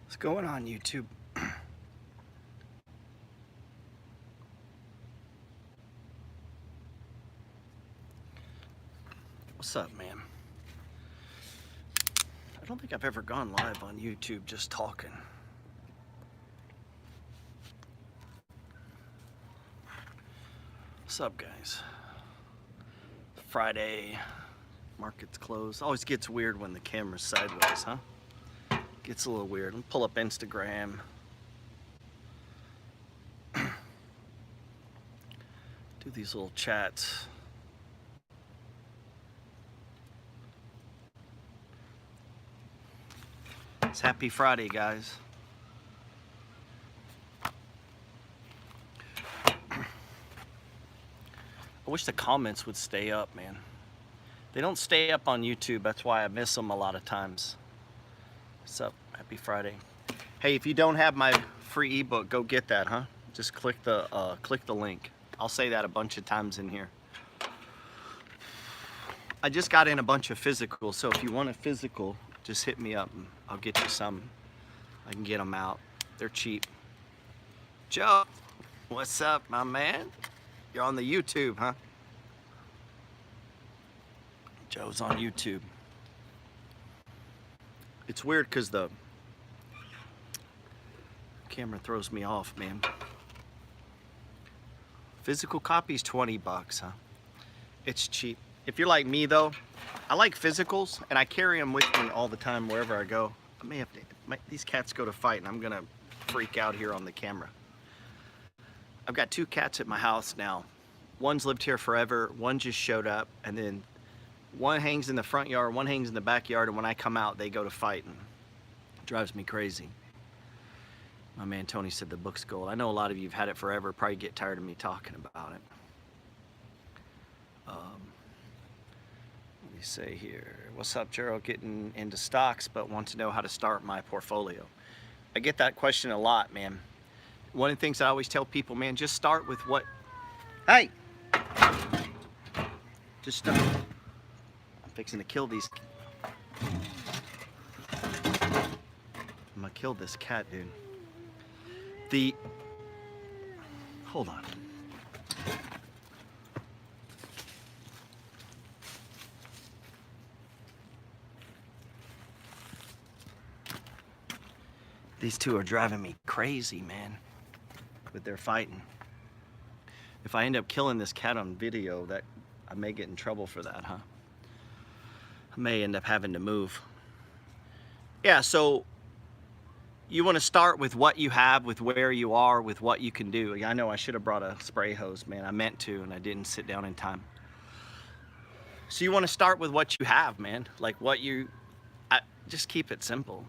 What's going on, YouTube? What's up, man? I don't think I've ever gone live on YouTube just talking. What's up, guys? Friday, market's closed. Always gets weird when the camera's sideways, huh? Gets a little weird. Let me pull up Instagram. Do these little chats. It's happy Friday, guys. I wish the comments would stay up, man. They don't stay up on YouTube. That's why I miss them a lot of times. What's up? Happy Friday. Hey, if you don't have my free ebook, go get that, huh? Just click the link. I'll say that a bunch of times in here. I just got in a bunch of physicals, so if you want a physical, just hit me up and I'll get you some. I can get them out. They're cheap. Joe, what's up, my man? You're on the YouTube, huh? Joe's on YouTube. It's weird because the camera throws me off, man. Physical copy's 20 bucks, huh? It's cheap. If you're like me though, I like physicals and I carry them with me all the time wherever I go. I may have to, these cats go to fight and I'm gonna freak out here on the camera. I've got 2 cats at my house now. One's lived here forever, one just showed up, and then one hangs in the front yard, one hangs in the backyard, and when I come out, they go to fight, and it drives me crazy. My man Tony said the book's gold. I know a lot of you have had it forever, probably get tired of me talking about it. Let me say here, what's up, Gerald? Getting into stocks, but want to know how to start my portfolio. I get that question a lot, man. One of the things I always tell people, man, just start with what, hey, just start. I'm fixing to kill these. I'm gonna kill this cat, dude. Hold on. These 2 are driving me crazy, man, with their fighting. If I end up killing this cat on video, that I may get in trouble for that, huh? I may end up having to move. Yeah, so you want to start with what you have, with where you are, with what you can do. I know I should have brought a spray hose, man. I meant to, and I didn't sit down in time. So you want to start with what you have, man. Like just keep it simple.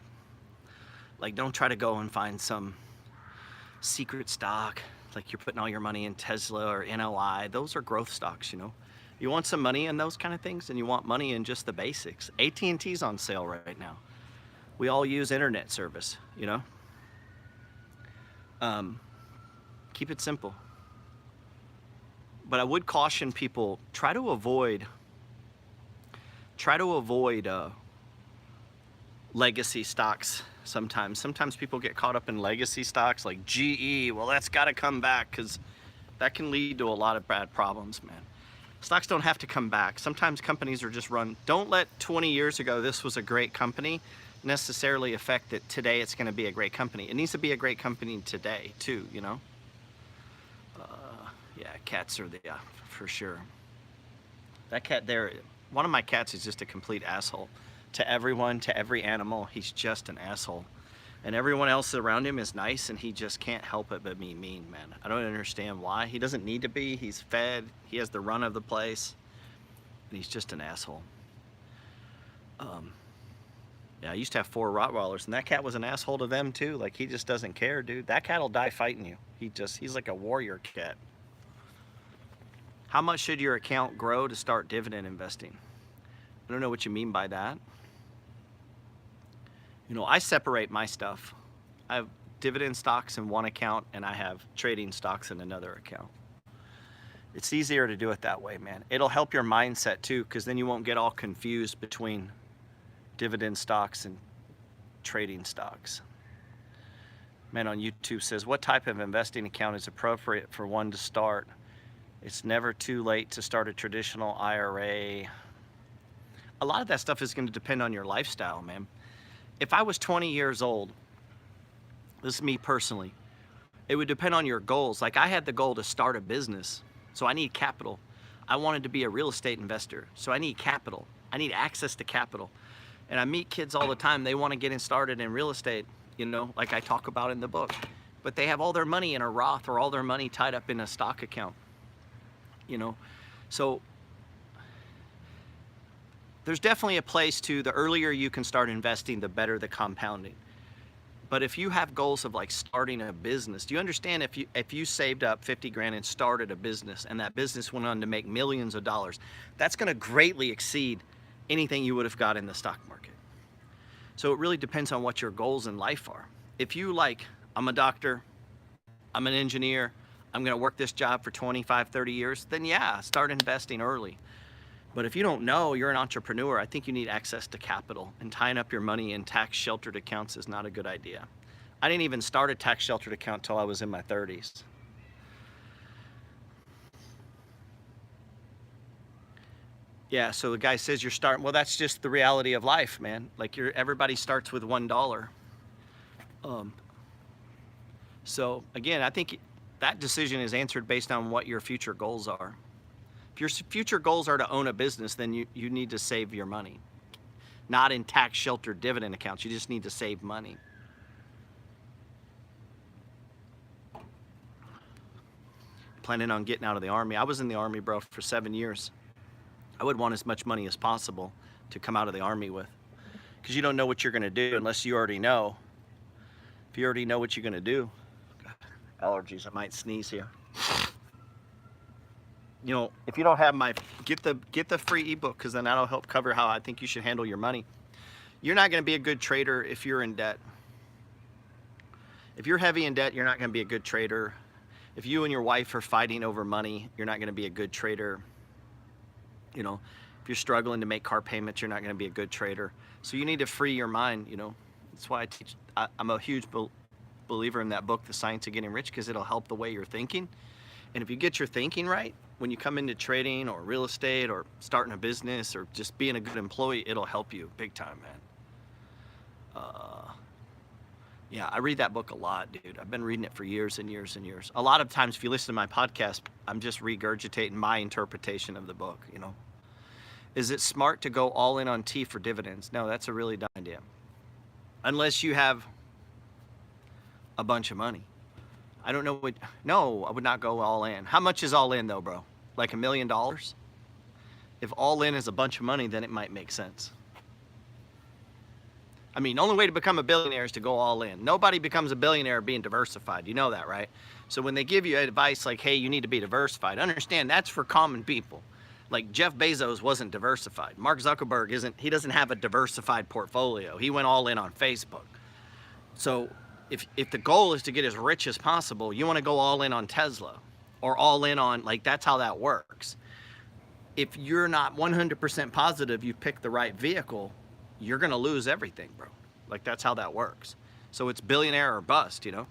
Like, don't try to go and find some secret stock, like you're putting all your money in Tesla or NLI. Those are growth stocks, you know. You want some money in those kind of things, and you want money in just the basics. AT&T's on sale right now. We all use internet service, you know. Keep it simple. But I would caution people, try to avoid legacy stocks sometimes. Sometimes people get caught up in legacy stocks like GE. Well, that's got to come back, because that can lead to a lot of bad problems, man. Stocks don't have to come back. Sometimes companies are just run. Don't let 20 years ago this was a great company necessarily affect that today it's going to be a great company. It needs to be a great company today too, you know. Yeah, cats are for sure. That cat there, one of my cats is just a complete asshole. To everyone, to every animal, he's just an asshole. And everyone else around him is nice, and he just can't help it but be mean, man. I don't understand why. He doesn't need to be. He's fed. He has the run of the place. And he's just an asshole. Yeah, I used to have 4 Rottweilers, and that cat was an asshole to them too. Like, he just doesn't care, dude. That cat will die fighting you. He's like a warrior cat. How much should your account grow to start dividend investing? I don't know what you mean by that. You know, I separate my stuff. I have dividend stocks in one account, and I have trading stocks in another account. It's easier to do it that way, man. It'll help your mindset too, because then you won't get all confused between dividend stocks and trading stocks. Man on YouTube says, what type of investing account is appropriate for one to start? It's never too late to start a traditional IRA. A lot of that stuff is going to depend on your lifestyle, man. If I was 20 years old, this is me personally, it would depend on your goals. Like I had the goal to start a business, so I need capital. I wanted to be a real estate investor, so I need capital. I need access to capital. And I meet kids all the time, they want to get started in real estate, you know, like I talk about in the book. But they have all their money in a Roth or all their money tied up in a stock account, you know. So there's definitely a place to, the earlier you can start investing, the better the compounding. But if you have goals of like starting a business, do you understand if you saved up 50 grand and started a business and that business went on to make millions of dollars, that's going to greatly exceed anything you would have got in the stock market. So it really depends on what your goals in life are. If you like, I'm a doctor, I'm an engineer, I'm going to work this job for 25, 30 years, then yeah, start investing early. But if you don't know, you're an entrepreneur, I think you need access to capital, and tying up your money in tax sheltered accounts is not a good idea. I didn't even start a tax sheltered account till I was in my 30s. Yeah, so the guy says you're starting, well, that's just the reality of life, man. Like everybody starts with $1. So again, I think that decision is answered based on what your future goals are. If your future goals are to own a business, then you need to save your money. Not in tax sheltered dividend accounts, you just need to save money. Planning on getting out of the Army. I was in the Army, bro, for 7 years. I would want as much money as possible to come out of the Army with. Because you don't know what you're gonna do unless you already know. If you already know what you're gonna do. God, allergies, I might sneeze here. You know, if you don't have my, get the free ebook, because then that'll help cover how I think you should handle your money. You're not going to be a good trader if you're in debt. If you're heavy in debt, you're not going to be a good trader. If you and your wife are fighting over money, you're not going to be a good trader. You know, if you're struggling to make car payments, you're not going to be a good trader. So you need to free your mind, you know. That's why I teach, I'm a huge believer in that book, The Science of Getting Rich, because it'll help the way you're thinking. And if you get your thinking right, when you come into trading or real estate or starting a business or just being a good employee, it'll help you big time, man. Yeah, I read that book a lot, dude. I've been reading it for years and years and years. A lot of times, if you listen to my podcast, I'm just regurgitating my interpretation of the book, you know. Is it smart to go all in on T for dividends? No, that's a really dumb idea. Unless you have a bunch of money. I don't know what, no, I would not go all in. How much is all in though, bro? Like $1 million? If all in is a bunch of money, then it might make sense. I mean, the only way to become a billionaire is to go all in. Nobody becomes a billionaire being diversified. You know that, right? So when they give you advice like, hey, you need to be diversified, understand that's for common people. Like Jeff Bezos wasn't diversified. Mark Zuckerberg he doesn't have a diversified portfolio. He went all in on Facebook. So if the goal is to get as rich as possible, you want to go all in on Tesla or all in on, like, that's how that works. If you're not 100% positive you picked the right vehicle, you're going to lose everything, bro. Like, that's how that works. So it's billionaire or bust, you know?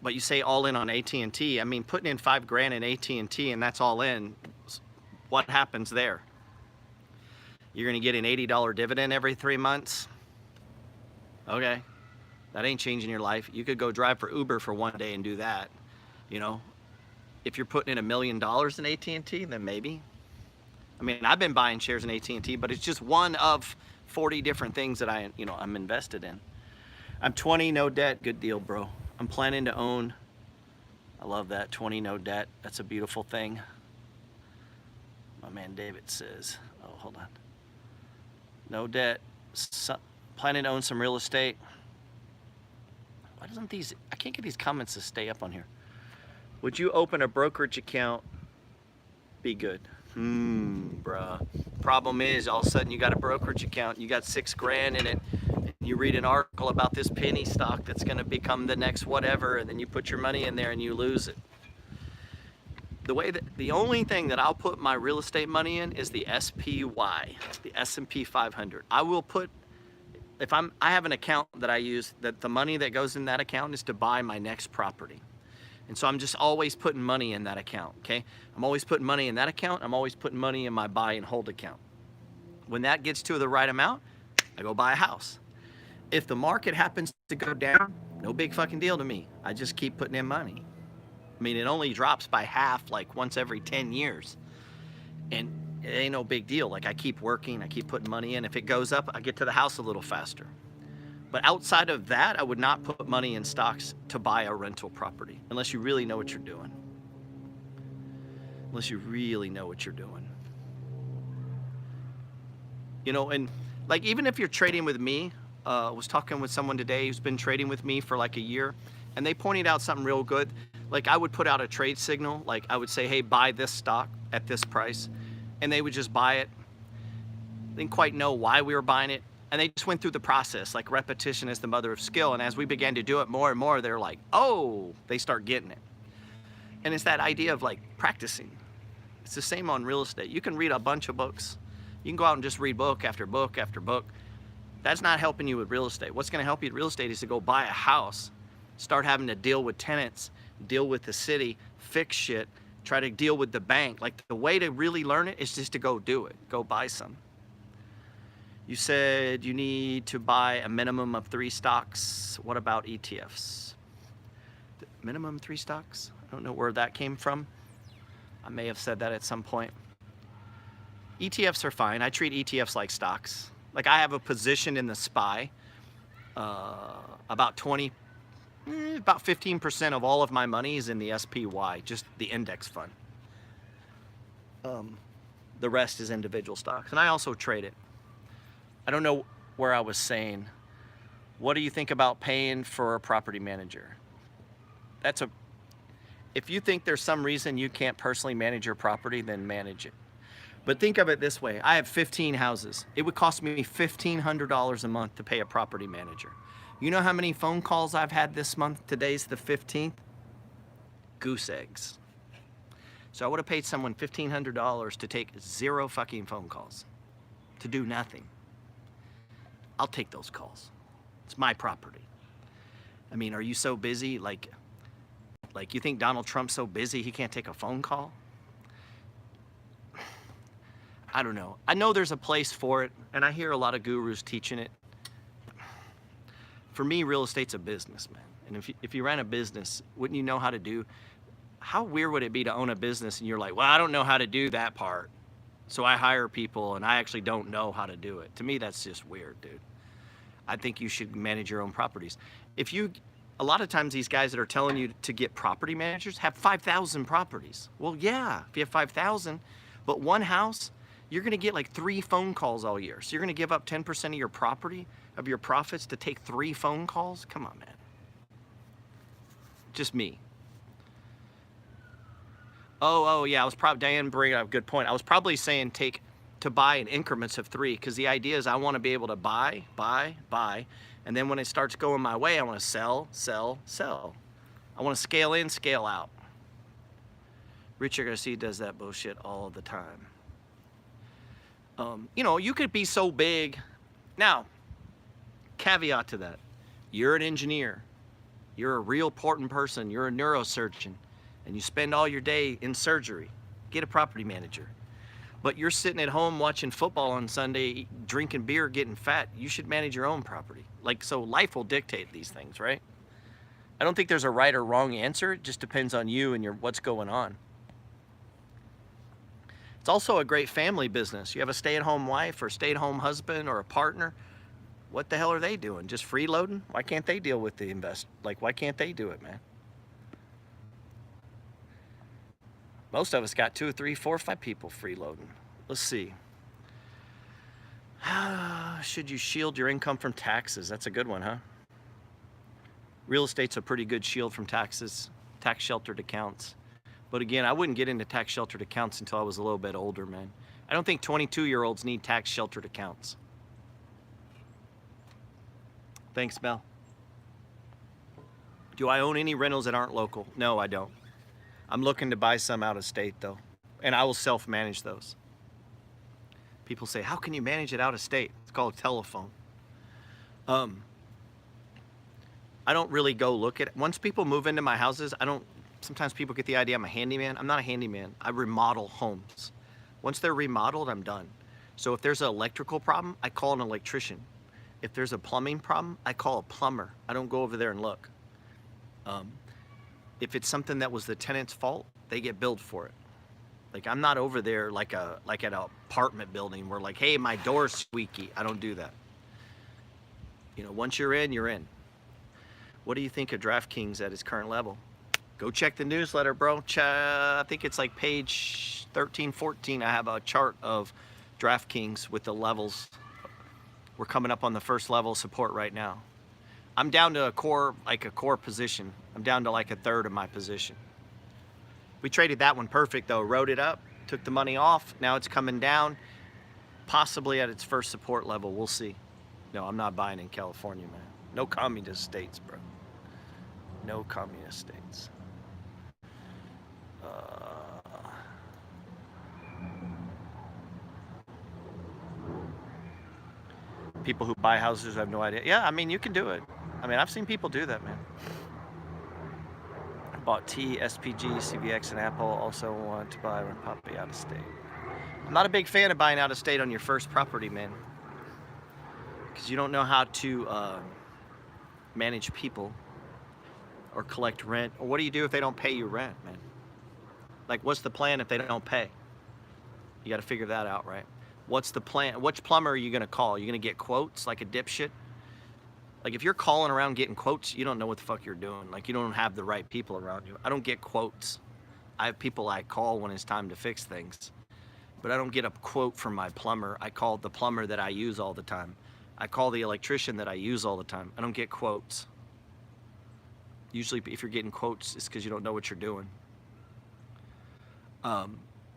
But you say all in on AT&T, I mean, putting in $5 grand in AT&T and that's all in, what happens there? You're going to get an $80 dividend every 3 months? Okay, that ain't changing your life. You could go drive for Uber for one day and do that, you know? If you're putting in $1 million in AT&T, then maybe. I mean, I've been buying shares in AT&T, but it's just one of 40 different things that I'm invested in. I'm 20, no debt, good deal, bro. I'm planning to own, I love that, 20, no debt. That's a beautiful thing. My man David says, oh, hold on. No debt, planning to own some real estate. Why doesn't I can't get these comments to stay up on here. Would you open a brokerage account? Be good. Bruh. Problem is, all of a sudden you got a brokerage account, you got $6 grand in it, and you read an article about this penny stock that's going to become the next whatever, and then you put your money in there and you lose it. The only thing that I'll put my real estate money in is the SPY, the S&P 500. I will put I have an account that I use, that the money that goes in that account is to buy my next property. And so I'm just always putting money in that account, okay? I'm always putting money in that account. I'm always putting money in my buy and hold account. When that gets to the right amount, I go buy a house. If the market happens to go down, no big fucking deal to me. I just keep putting in money. I mean, it only drops by half like once every 10 years. And it ain't no big deal. Like, I keep working, I keep putting money in. If it goes up, I get to the house a little faster. But outside of that, I would not put money in stocks to buy a rental property unless you really know what you're doing. Unless you really know what you're doing. You know, and like, even if you're trading with me, I was talking with someone today who's been trading with me for like a year, and they pointed out something real good. Like, I would put out a trade signal. Like, I would say, hey, buy this stock at this price. And they would just buy it. Didn't quite know why we were buying it. And they just went through the process. Like, repetition is the mother of skill. And as we began to do it more and more, they're like, oh, they start getting it. And it's that idea of like practicing. It's the same on real estate. You can read a bunch of books. You can go out and just read book after book after book. That's not helping you with real estate. What's going to help you with real estate is to go buy a house, start having to deal with tenants, deal with the city, fix shit, try to deal with the bank. Like, the way to really learn it is just to go do it. Go buy some. You said you need to buy a minimum of 3 stocks. What about ETFs? Minimum 3 stocks? I don't know where that came from. I may have said that at some point. ETFs are fine. I treat ETFs like stocks. Like, I have a position in the SPY. About 15% of all of my money is in the SPY, just the index fund. The rest is individual stocks. And I also trade it. I don't know where I was saying. What do you think about paying for a property manager? If you think there's some reason you can't personally manage your property, then manage it. But think of it this way. I have 15 houses. It would cost me $1,500 a month to pay a property manager. You know how many phone calls I've had this month? Today's the 15th. Goose eggs. So I would have paid someone $1,500 to take 0 fucking phone calls, to do nothing. I'll take those calls. It's my property. I mean, are you so busy? Like you think Donald Trump's so busy he can't take a phone call? I don't know. I know there's a place for it, and I hear a lot of gurus teaching it. For me, real estate's a business, man. And if you ran a business, wouldn't you know how to do? How weird would it be to own a business and you're like, well, I don't know how to do that part, so I hire people and I actually don't know how to do it. To me, that's just weird, dude. I think you should manage your own properties. A lot of times these guys that are telling you to get property managers have 5,000 properties. Well, yeah, if you have 5,000, but one house, you're gonna get like 3 phone calls all year. So you're gonna give up 10% of your property, of your profits, to take 3 phone calls? Come on, man. Just me. Oh, yeah, Diane bringing up a good point. I was probably saying to buy in increments of 3, because the idea is I want to be able to buy, and then when it starts going my way, I want to sell. I want to scale in, scale out. Richard Garcia does that bullshit all the time. You know, you could be so big. Now, caveat to that, you're an engineer, you're a real important person, you're a neurosurgeon, and you spend all your day in surgery. Get a property manager. But you're sitting at home watching football on Sunday, drinking beer, getting fat. You should manage your own property. Like, so life will dictate these things, right? I don't think there's a right or wrong answer. It just depends on you and what's going on. It's also a great family business. You have a stay-at-home wife or stay-at-home husband or a partner. What the hell are they doing? Just freeloading? Why can't they deal with the why can't they do it, man? Most of us got 2, 3, 4, 5 people freeloading. Let's see. Should you shield your income from taxes? That's a good one, huh? Real estate's a pretty good shield from taxes, tax sheltered accounts. But again, I wouldn't get into tax sheltered accounts until I was a little bit older, man. I don't think 22-year-olds need tax sheltered accounts. Thanks, Mel. Do I own any rentals that aren't local? No, I don't. I'm looking to buy some out of state, though, and I will self-manage those. People say, how can you manage it out of state? It's called a telephone. Um, I don't really go look at it. Once people move into my houses, sometimes people get the idea I'm a handyman. I'm not a handyman. I remodel homes. Once they're remodeled, I'm done. So if there's an electrical problem, I call an electrician. If there's a plumbing problem, I call a plumber. I don't go over there and look. If it's something that was the tenant's fault, they get billed for it. Like, I'm not over there like at an apartment building where like, hey, my door's squeaky. I don't do that. You know, once you're in, you're in. What do you think of DraftKings at its current level? Go check the newsletter, bro. I think it's like page 13, 14. I have a chart of DraftKings with the levels. We're coming up on the first level of support right now. I'm down to a core position. I'm down to like a third of my position. We traded that one perfect though. Wrote it up, took the money off. Now it's coming down, possibly at its first support level. We'll see. No, I'm not buying in California, man. No communist states, bro. No communist states. People who buy houses have no idea. Yeah, I mean, you can do it. I mean, I've seen people do that, man. I bought T, SPG, CVX, and Apple. Also want to buy and property out of state. I'm not a big fan of buying out of state on your first property, man. Because you don't know how to manage people or collect rent. Or what do you do if they don't pay you rent, man? Like, what's the plan if they don't pay? You got to figure that out, right? What's the plan? Which plumber are you going to call? You're going to get quotes like a dipshit? Like, if you're calling around getting quotes, you don't know what the fuck you're doing. Like, you don't have the right people around you. I don't get quotes. I have people I call when it's time to fix things. But I don't get a quote from my plumber. I call the plumber that I use all the time. I call the electrician that I use all the time. I don't get quotes. Usually, if you're getting quotes, it's because you don't know what you're doing.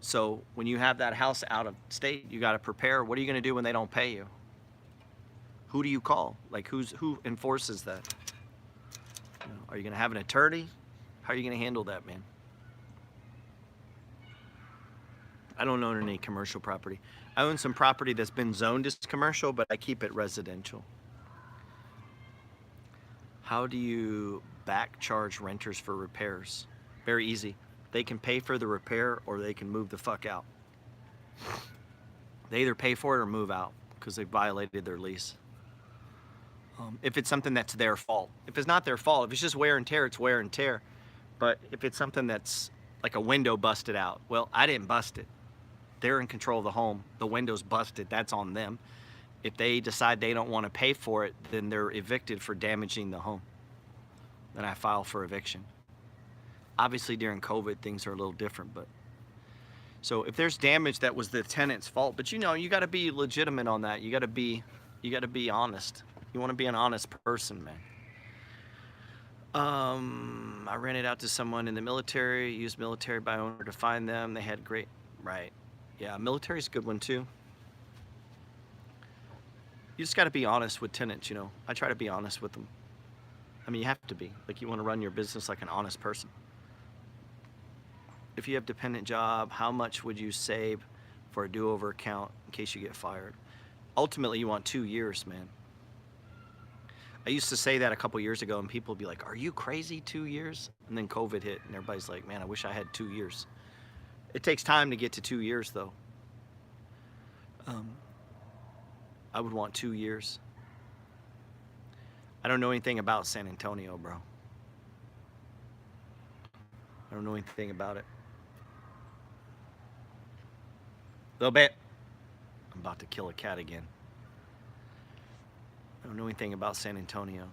So when you have that house out of state, you got to prepare. What are you going to do when they don't pay you? Who do you call? Like, who enforces that? You know, are you going to have an attorney? How are you going to handle that, man? I don't own any commercial property. I own some property that's been zoned as commercial, but I keep it residential. How do you back charge renters for repairs? Very easy. They can pay for the repair or they can move the fuck out. They either pay for it or move out because they violated their lease. If it's something that's their fault. If it's not their fault, if it's just wear and tear, it's wear and tear. But if it's something that's like a window busted out, well, I didn't bust it. They're in control of the home. The window's busted, that's on them. If they decide they don't want to pay for it, then they're evicted for damaging the home. Then I file for eviction. Obviously during COVID, things are a little different, but so if there's damage that was the tenant's fault, but you know, you got to be legitimate on that. You got to be honest. You want to be an honest person, man. I rented out to someone in the military, used military by owner to find them. They had great, right. Yeah, military's a good one too. You just got to be honest with tenants, you know. I try to be honest with them. I mean, you have to be. Like, you want to run your business like an honest person. If you have a dependent job, how much would you save for a do-over account in case you get fired? Ultimately, you want 2 years, man. I used to say that a couple years ago, and people would be like, are you crazy, 2 years? And then COVID hit, and everybody's like, man, I wish I had 2 years. It takes time to get to 2 years, though. I would want 2 years. I don't know anything about San Antonio, bro. I don't know anything about it. Little bit. I'm about to kill a cat again. I don't know anything about San Antonio.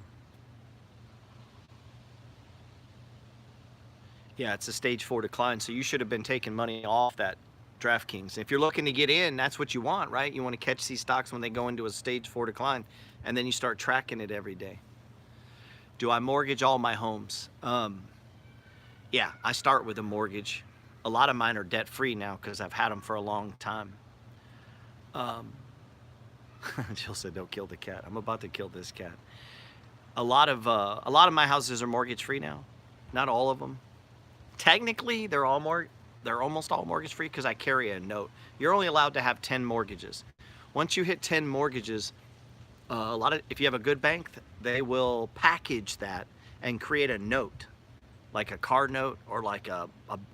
Yeah, it's a stage 4 decline, so you should have been taking money off that DraftKings. If you're looking to get in, that's what you want, right? You want to catch these stocks when they go into a stage 4 decline, and then you start tracking it every day. Do I mortgage all my homes? Yeah, I start with a mortgage. A lot of mine are debt-free now because I've had them for a long time. Jill said, "Don't kill the cat." I'm about to kill this cat. A lot of my houses are mortgage-free now. Not all of them. Technically, they're almost all mortgage-free because I carry a note. You're only allowed to have 10 mortgages. Once you hit 10 mortgages, if you have a good bank, they will package that and create a note, like a car note or like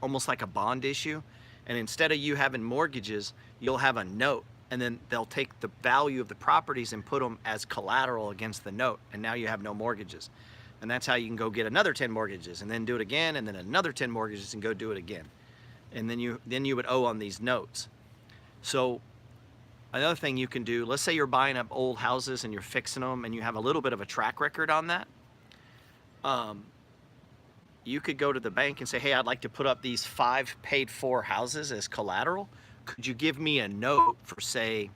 almost like a bond issue. And instead of you having mortgages, you'll have a note, and then they'll take the value of the properties and put them as collateral against the note, and now you have no mortgages. And that's how you can go get another 10 mortgages and then do it again, and then another 10 mortgages and go do it again. And then you would owe on these notes. So another thing you can do, let's say you're buying up old houses and you're fixing them and you have a little bit of a track record on that. You could go to the bank and say, hey, I'd like to put up these 5 paid-for houses as collateral. Could you give me a note for, say,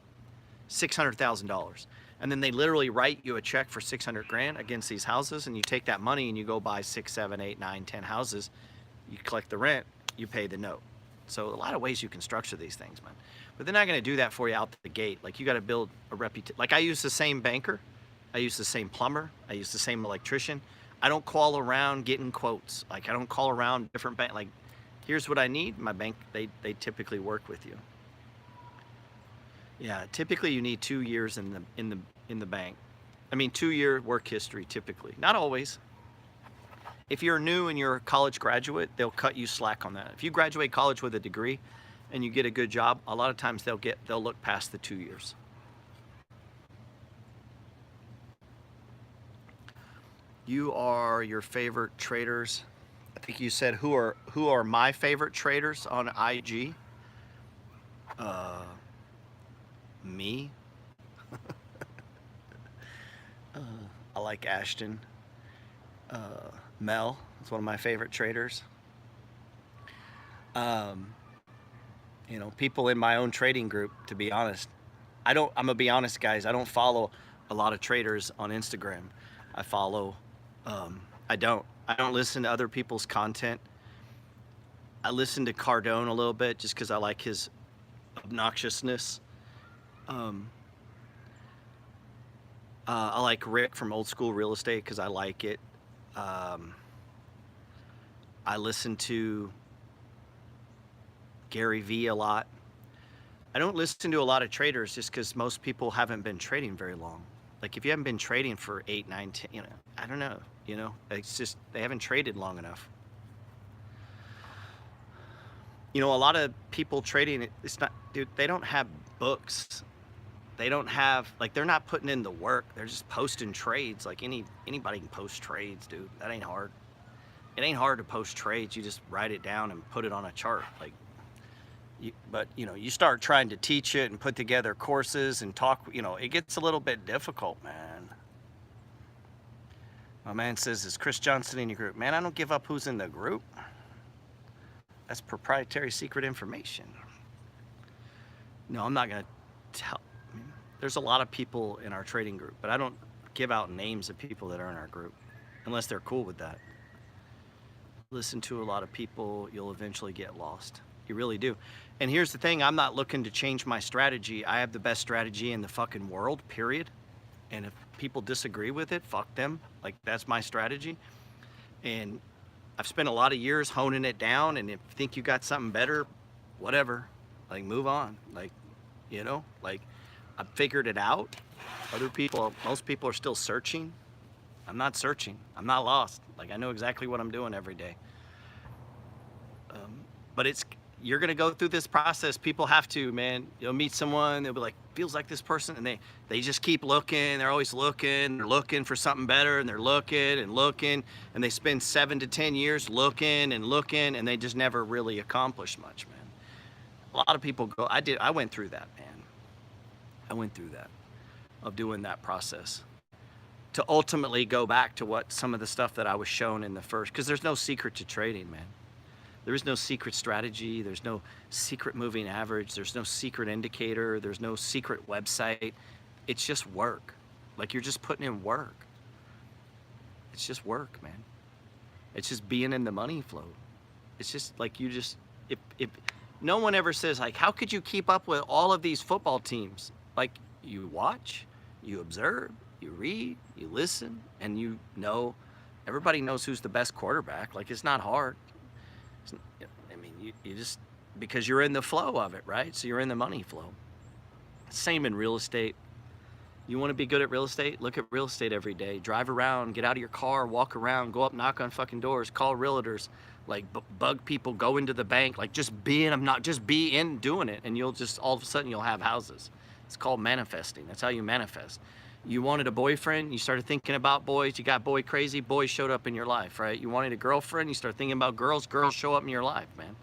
$600,000? And then they literally write you a check for 600 grand against these houses, and you take that money and you go buy 6, 7, 8, 9, 10 houses. You collect the rent, you pay the note. So a lot of ways you can structure these things, man. But they're not going to do that for you out the gate. Like, you got to build a reputation. Like, I use the same banker, I use the same plumber, I use the same electrician. I don't call around getting quotes. Like, I don't call around different bank. Like, here's what I need. My bank, they typically work with you. Yeah, typically you need 2 years in the bank. I mean, 2-year work history typically. Not always. If you're new and you're a college graduate, they'll cut you slack on that. If you graduate college with a degree and you get a good job, a lot of times they'll look past the 2 years. You are your favorite traders. I think you said who are my favorite traders on IG? Me. I like Ashton. Mel is one of my favorite traders. You know, people in my own trading group, to be honest. I'm gonna be honest, guys, I don't follow a lot of traders on Instagram. I follow, I don't listen to other people's content. I listen to Cardone a little bit just because I like his obnoxiousness. I like Rick from Old School Real Estate because I like it. I listen to Gary Vee a lot. I don't listen to a lot of traders just because most people haven't been trading very long. Like, if you haven't been trading for 8, 9, 10, you know, I don't know, you know, it's just, they haven't traded long enough. You know, a lot of people trading, it's not, dude, they don't have books. They don't have, like, they're not putting in the work. They're just posting trades. Like, anybody can post trades, dude. That ain't hard. It ain't hard to post trades. You just write it down and put it on a chart. Like, but, you know, you start trying to teach it and put together courses and talk, you know, it gets a little bit difficult, man. My man says, is Chris Johnson in your group? Man, I don't give up who's in the group. That's proprietary secret information. No, I'm not going to tell. I mean, there's a lot of people in our trading group, but I don't give out names of people that are in our group unless they're cool with that. Listen to a lot of people, you'll eventually get lost. You really do. And here's the thing, I'm not looking to change my strategy. I have the best strategy in the fucking world, period. And if people disagree with it, fuck them. Like, that's my strategy. And I've spent a lot of years honing it down, and if you think you got something better, whatever. Like, move on. Like, you know, like, I've figured it out. Other people, most people are still searching. I'm not searching. I'm not lost. Like, I know exactly what I'm doing every day. But you're gonna go through this process. People have to, man. You'll meet someone, they'll be like, feels like this person, and they just keep looking. They're always looking. They're looking for something better, and they're looking and looking, and they spend 7 to 10 years looking and looking, and they just never really accomplish much, man. A lot of people go. I went through that, man. I went through that, of doing that process, to ultimately go back to what some of the stuff that I was shown in the first, because there's no secret to trading, man. There is no secret strategy. There's no secret moving average. There's no secret indicator. There's no secret website. It's just work. Like, you're just putting in work. It's just work, man. It's just being in the money flow. It's just like, you just, if no one ever says, like, how could you keep up with all of these football teams? Like, you watch, you observe, you read, you listen, and you know, everybody knows who's the best quarterback. Like, it's not hard. I mean, you just, because you're in the flow of it, right? So you're in the money flow. Same in real estate. You want to be good at real estate? Look at real estate every day. Drive around, get out of your car, walk around, go up, knock on fucking doors, call realtors, like bug people, go into the bank, like just be in, I'm not just be in doing it, and you'll just all of a sudden you'll have houses. It's called manifesting. That's how you manifest. You wanted a boyfriend, you started thinking about boys, you got boy crazy, boys showed up in your life, right? You wanted a girlfriend, you start thinking about girls, girls show up in your life, man.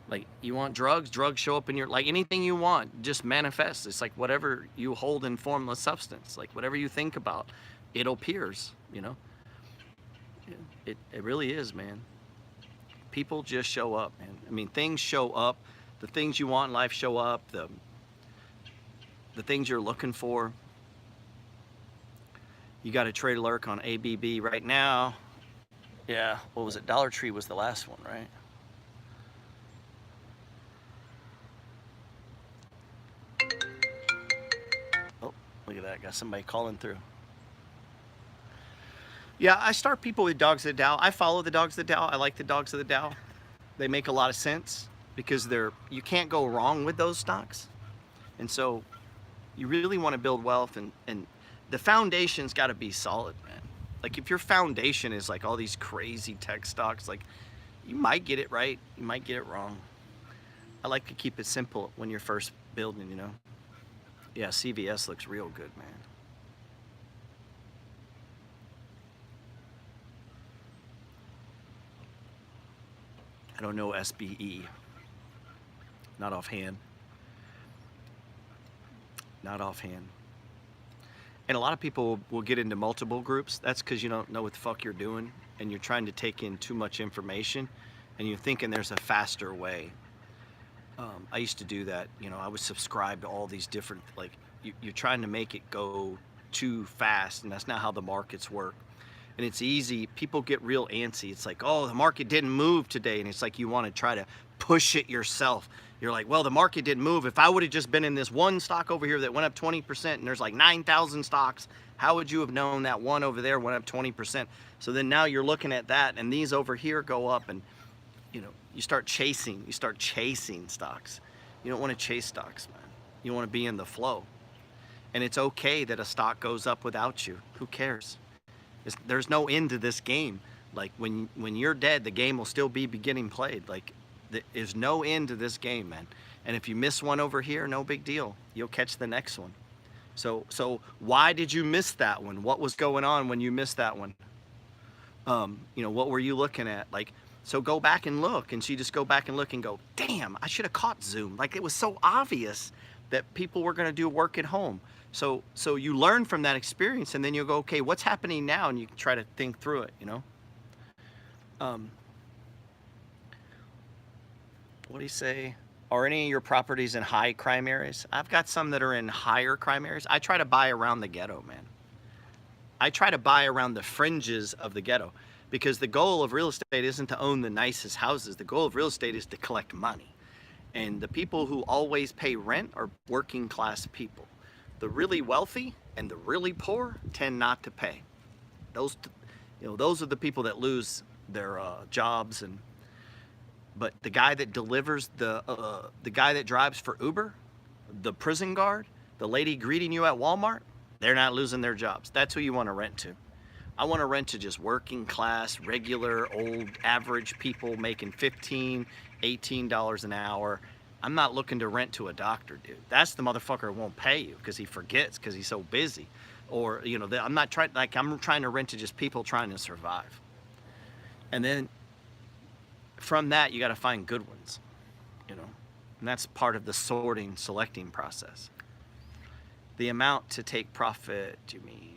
Like, you want drugs, drugs show up in your, like anything you want, just manifest. It's like whatever you hold in formless substance, like whatever you think about, it appears, you know? It really is, man. People just show up, man. I mean, things show up. The things you want in life show up. The things you're looking for. You got a trade alert on ABB right now. Yeah, what was it? Dollar Tree was the last one, right? Oh, look at that. Got somebody calling through. Yeah, I start people with Dogs of the Dow. I follow the Dogs of the Dow. I like the Dogs of the Dow. They make a lot of sense because you can't go wrong with those stocks. And so you really want to build wealth, and the foundation's got to be solid, man. Like if your foundation is like all these crazy tech stocks, like you might get it right, you might get it wrong. I like to keep it simple when you're first building, you know. Yeah, CVS looks real good, man. I don't know SBE. Not offhand. Not offhand. And a lot of people will get into multiple groups. That's because you don't know what the fuck you're doing and you're trying to take in too much information and you're thinking there's a faster way. I used to do that. You know, I would subscribe to all these different, like, you're trying to make it go too fast, and that's not how the markets work. And it's easy. People get real antsy. It's like, oh, the market didn't move today. And it's like you want to try to push it yourself. You're like, well, the market didn't move. If I would have just been in this one stock over here that went up 20% and there's like 9,000 stocks, how would you have known that one over there went up 20%? So then now you're looking at that and these over here go up, and you know, you start chasing stocks. You don't want to chase stocks, man. You want to be in the flow. And it's okay that a stock goes up without you. Who cares? There's no end to this game. Like when you're dead, the game will still be getting played. Like there's no end to this game, man. And if you miss one over here, no big deal. You'll catch the next one. So why did you miss that one? What was going on when you missed that one? You know, what were you looking at? Like, so go back and look. And so you just go back and look and go, damn, I should have caught Zoom. Like it was so obvious that people were going to do work at home. So you learn from that experience, and then you'll go, okay, what's happening now? And you try to think through it, you know? What do you say? Are any of your properties in high crime areas? I've got some that are in higher crime areas. I try to buy around the ghetto, man. I try to buy around the fringes of the ghetto, because the goal of real estate isn't to own the nicest houses. The goal of real estate is to collect money. And the people who always pay rent are working class people. The really wealthy and the really poor tend not to pay. Those are the people that lose their jobs. But the guy that delivers, the guy that drives for Uber, the prison guard, the lady greeting you at Walmart, they're not losing their jobs. That's who you want to rent to. I want to rent to just working class, regular, old, average people making $15, $18 an hour. I'm not looking to rent to a doctor, dude. That's the motherfucker who won't pay you because he forgets, because he's so busy. Or, you know, I'm trying to rent to just people trying to survive. And then from that, you got to find good ones, you know. And that's part of the selecting process. The amount to take profit, you mean?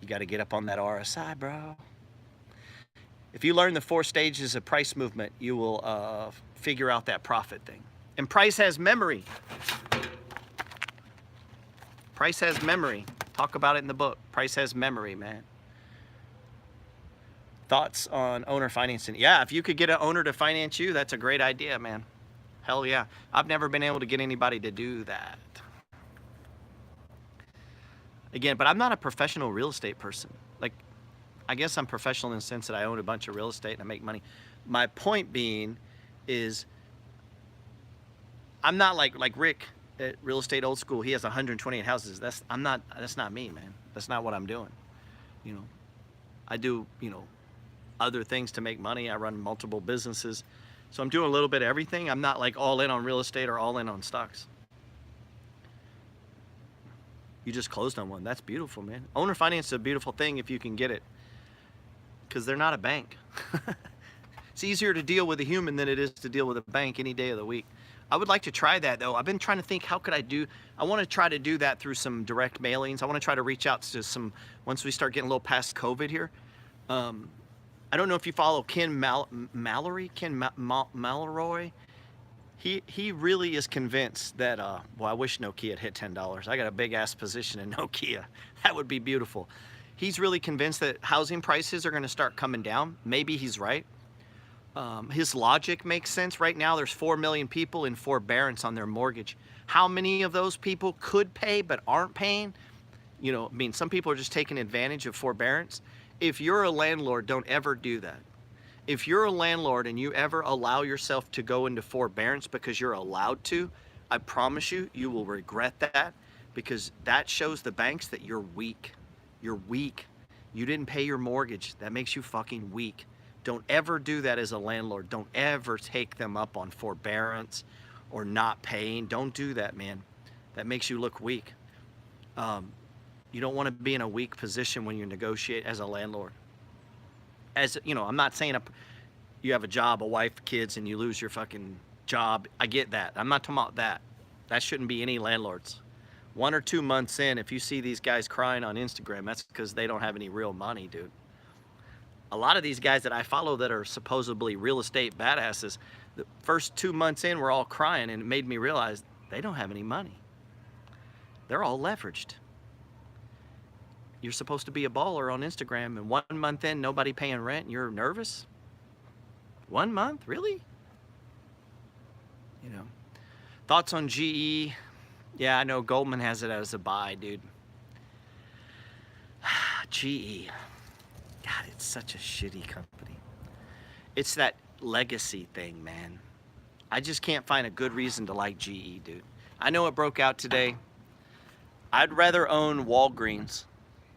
You got to get up on that RSI, bro. If you learn the 4 stages of price movement, you will figure out that profit thing. And price has memory. Price has memory. Talk about it in the book. Price has memory, man. Thoughts on owner financing? Yeah, if you could get an owner to finance you, that's a great idea, man. Hell yeah. I've never been able to get anybody to do that. Again, but I'm not a professional real estate person. Like, I guess I'm professional in the sense that I own a bunch of real estate and I make money. My point being is, I'm not like Rick. at Real Estate Old School, he has 128 houses. That's not me, man. That's not what I'm doing. You know, I do, other things to make money. I run multiple businesses. So I'm doing a little bit of everything. I'm not like all in on real estate or all in on stocks. You just closed on one. That's beautiful, man. Owner finance is a beautiful thing if you can get it, because they're not a bank. It's easier to deal with a human than it is to deal with a bank any day of the week. I would like to try that though. I've been trying to think, how could I want to try to do that through some direct mailings. I want to try to reach out to some, once we start getting a little past COVID here. I don't know if you follow Ken Mallory. He really is convinced that, well, I wish Nokia had hit $10. I got a big ass position in Nokia. That would be beautiful. He's really convinced that housing prices are going to start coming down. Maybe he's right. His logic makes sense. Right now, there's 4 million people in forbearance on their mortgage. How many of those people could pay but aren't paying? I mean, some people are just taking advantage of forbearance. If you're a landlord, don't ever do that. If you're a landlord and you ever allow yourself to go into forbearance because you're allowed to, I promise you, you will regret that, because that shows the banks that you're weak. You're weak. You didn't pay your mortgage. That makes you fucking weak. Don't ever do that as a landlord. Don't ever take them up on forbearance or not paying. Don't do that, man. That makes you look weak. You don't want to be in a weak position when you negotiate as a landlord. I'm not saying you have a job, a wife, kids, and you lose your fucking job. I get that. I'm not talking about that. That shouldn't be any landlords. 1 or 2 months in, if you see these guys crying on Instagram, that's because they don't have any real money, dude. A lot of these guys that I follow that are supposedly real estate badasses, the first 2 months in, we're all crying, and it made me realize they don't have any money. They're all leveraged. You're supposed to be a baller on Instagram, and 1 month in, nobody paying rent, and you're nervous? 1 month? Really? Thoughts on GE? Yeah, I know Goldman has it as a buy, dude. GE. God, it's such a shitty company. It's that legacy thing, man. I just can't find a good reason to like GE, dude. I know it broke out today. I'd rather own Walgreens.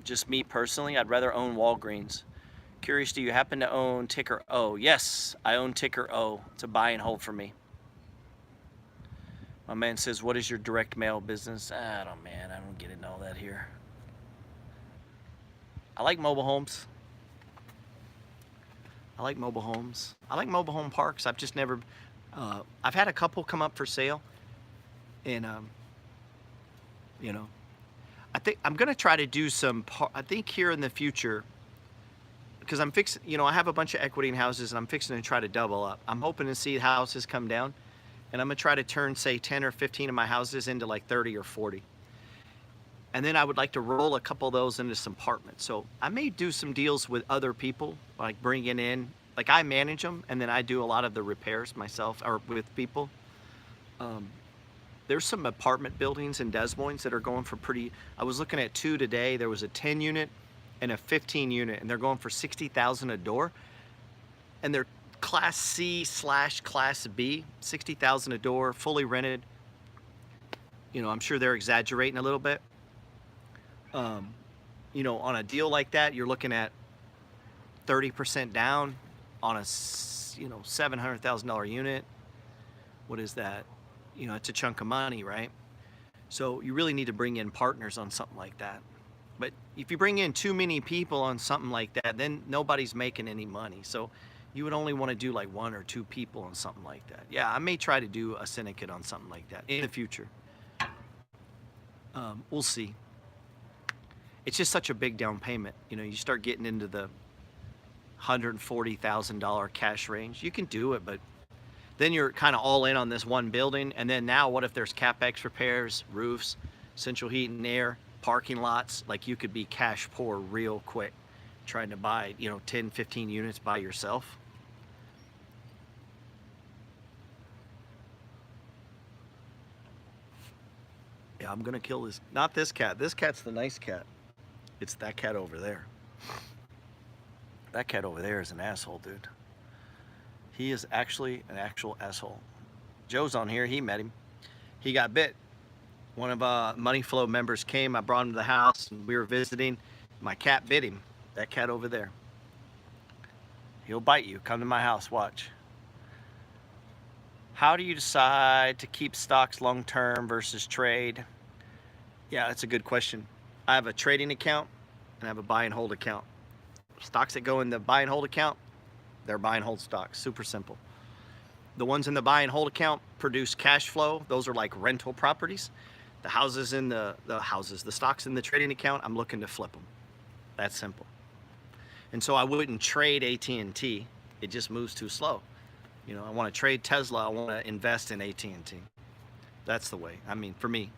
Just me personally, I'd rather own Walgreens. Curious, do you happen to own ticker O? Yes, I own ticker O. It's a buy and hold for me. My man says, what is your direct mail business? I don't get into all that here. I like mobile homes. I like mobile homes. I like mobile home parks. I've just never, I've had a couple come up for sale. And, I think I'm going to try to do I think here in the future, because I'm fixing, I have a bunch of equity in houses and I'm fixing to try to double up. I'm hoping to see houses come down, and I'm going to try to turn, say, 10 or 15 of my houses into like 30 or 40. And then I would like to roll a couple of those into some apartments. So I may do some deals with other people, like bringing in, like I manage them, and then I do a lot of the repairs myself or with people. There's some apartment buildings in Des Moines that are going for I was looking at 2 today. There was a 10 unit and a 15 unit, and they're going for $60,000 a door. And they're Class C/Class B, $60,000 a door, fully rented. I'm sure they're exaggerating a little bit. On a deal like that, you're looking at 30% down on a, $700,000 unit. What is that? It's a chunk of money, right? So you really need to bring in partners on something like that. But if you bring in too many people on something like that, then nobody's making any money. So you would only want to do like 1 or 2 people on something like that. Yeah, I may try to do a syndicate on something like that in the future. We'll see. It's just such a big down payment. You start getting into the $140,000 cash range. You can do it, but then you're kind of all in on this one building. And then now what if there's CapEx repairs, roofs, central heat and air, parking lots? Like, you could be cash poor real quick trying to buy, 10, 15 units by yourself. Yeah, I'm gonna kill this. Not this cat. This cat's the nice cat. It's that cat over there. That cat over there is an asshole, dude. He is actually an actual asshole. Joe's on here. He met him. He got bit. One of Money Flow members came. I brought him to the house, and we were visiting. My cat bit him. That cat over there. He'll bite you. Come to my house. Watch. How do you decide to keep stocks long-term versus trade? Yeah, that's a good question. I have a trading account and I have a buy and hold account. Stocks that go in the buy and hold account, they're buy and hold stocks. Super simple. The ones in the buy and hold account produce cash flow. Those are like rental properties. The houses in the stocks in the trading account, I'm looking to flip them. That's simple. And so I wouldn't trade AT&T. It just moves too slow. You know, I want to trade Tesla. I want to invest in AT&T. That's the way. I mean, for me.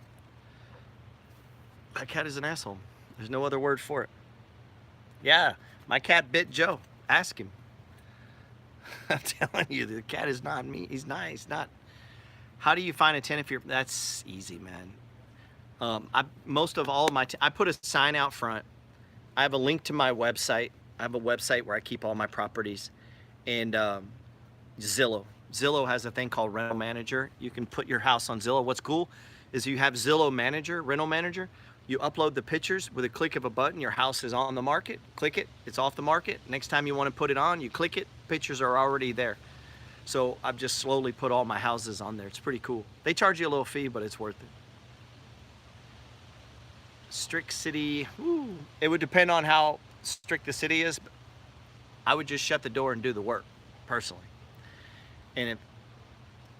My cat is an asshole. There's no other word for it. Yeah, my cat bit Joe. Ask him. I'm telling you, the cat is not me. He's nice. Not. How do you find a tenant if you're? That's easy, man. Most of all of my, I put a sign out front. I have a link to my website. I have a website where I keep all my properties, and Zillow. Zillow has a thing called Rental Manager. You can put your house on Zillow. What's cool is you have Zillow Manager, Rental Manager. You upload the pictures with a click of a button. Your house is on the market. Click it. It's off the market. Next time you want to put it on, you click it. Pictures are already there. So I've just slowly put all my houses on there. It's pretty cool. They charge you a little fee, but it's worth it. Strict city. Woo. It would depend on how strict the city is. But I would just shut the door and do the work, personally. And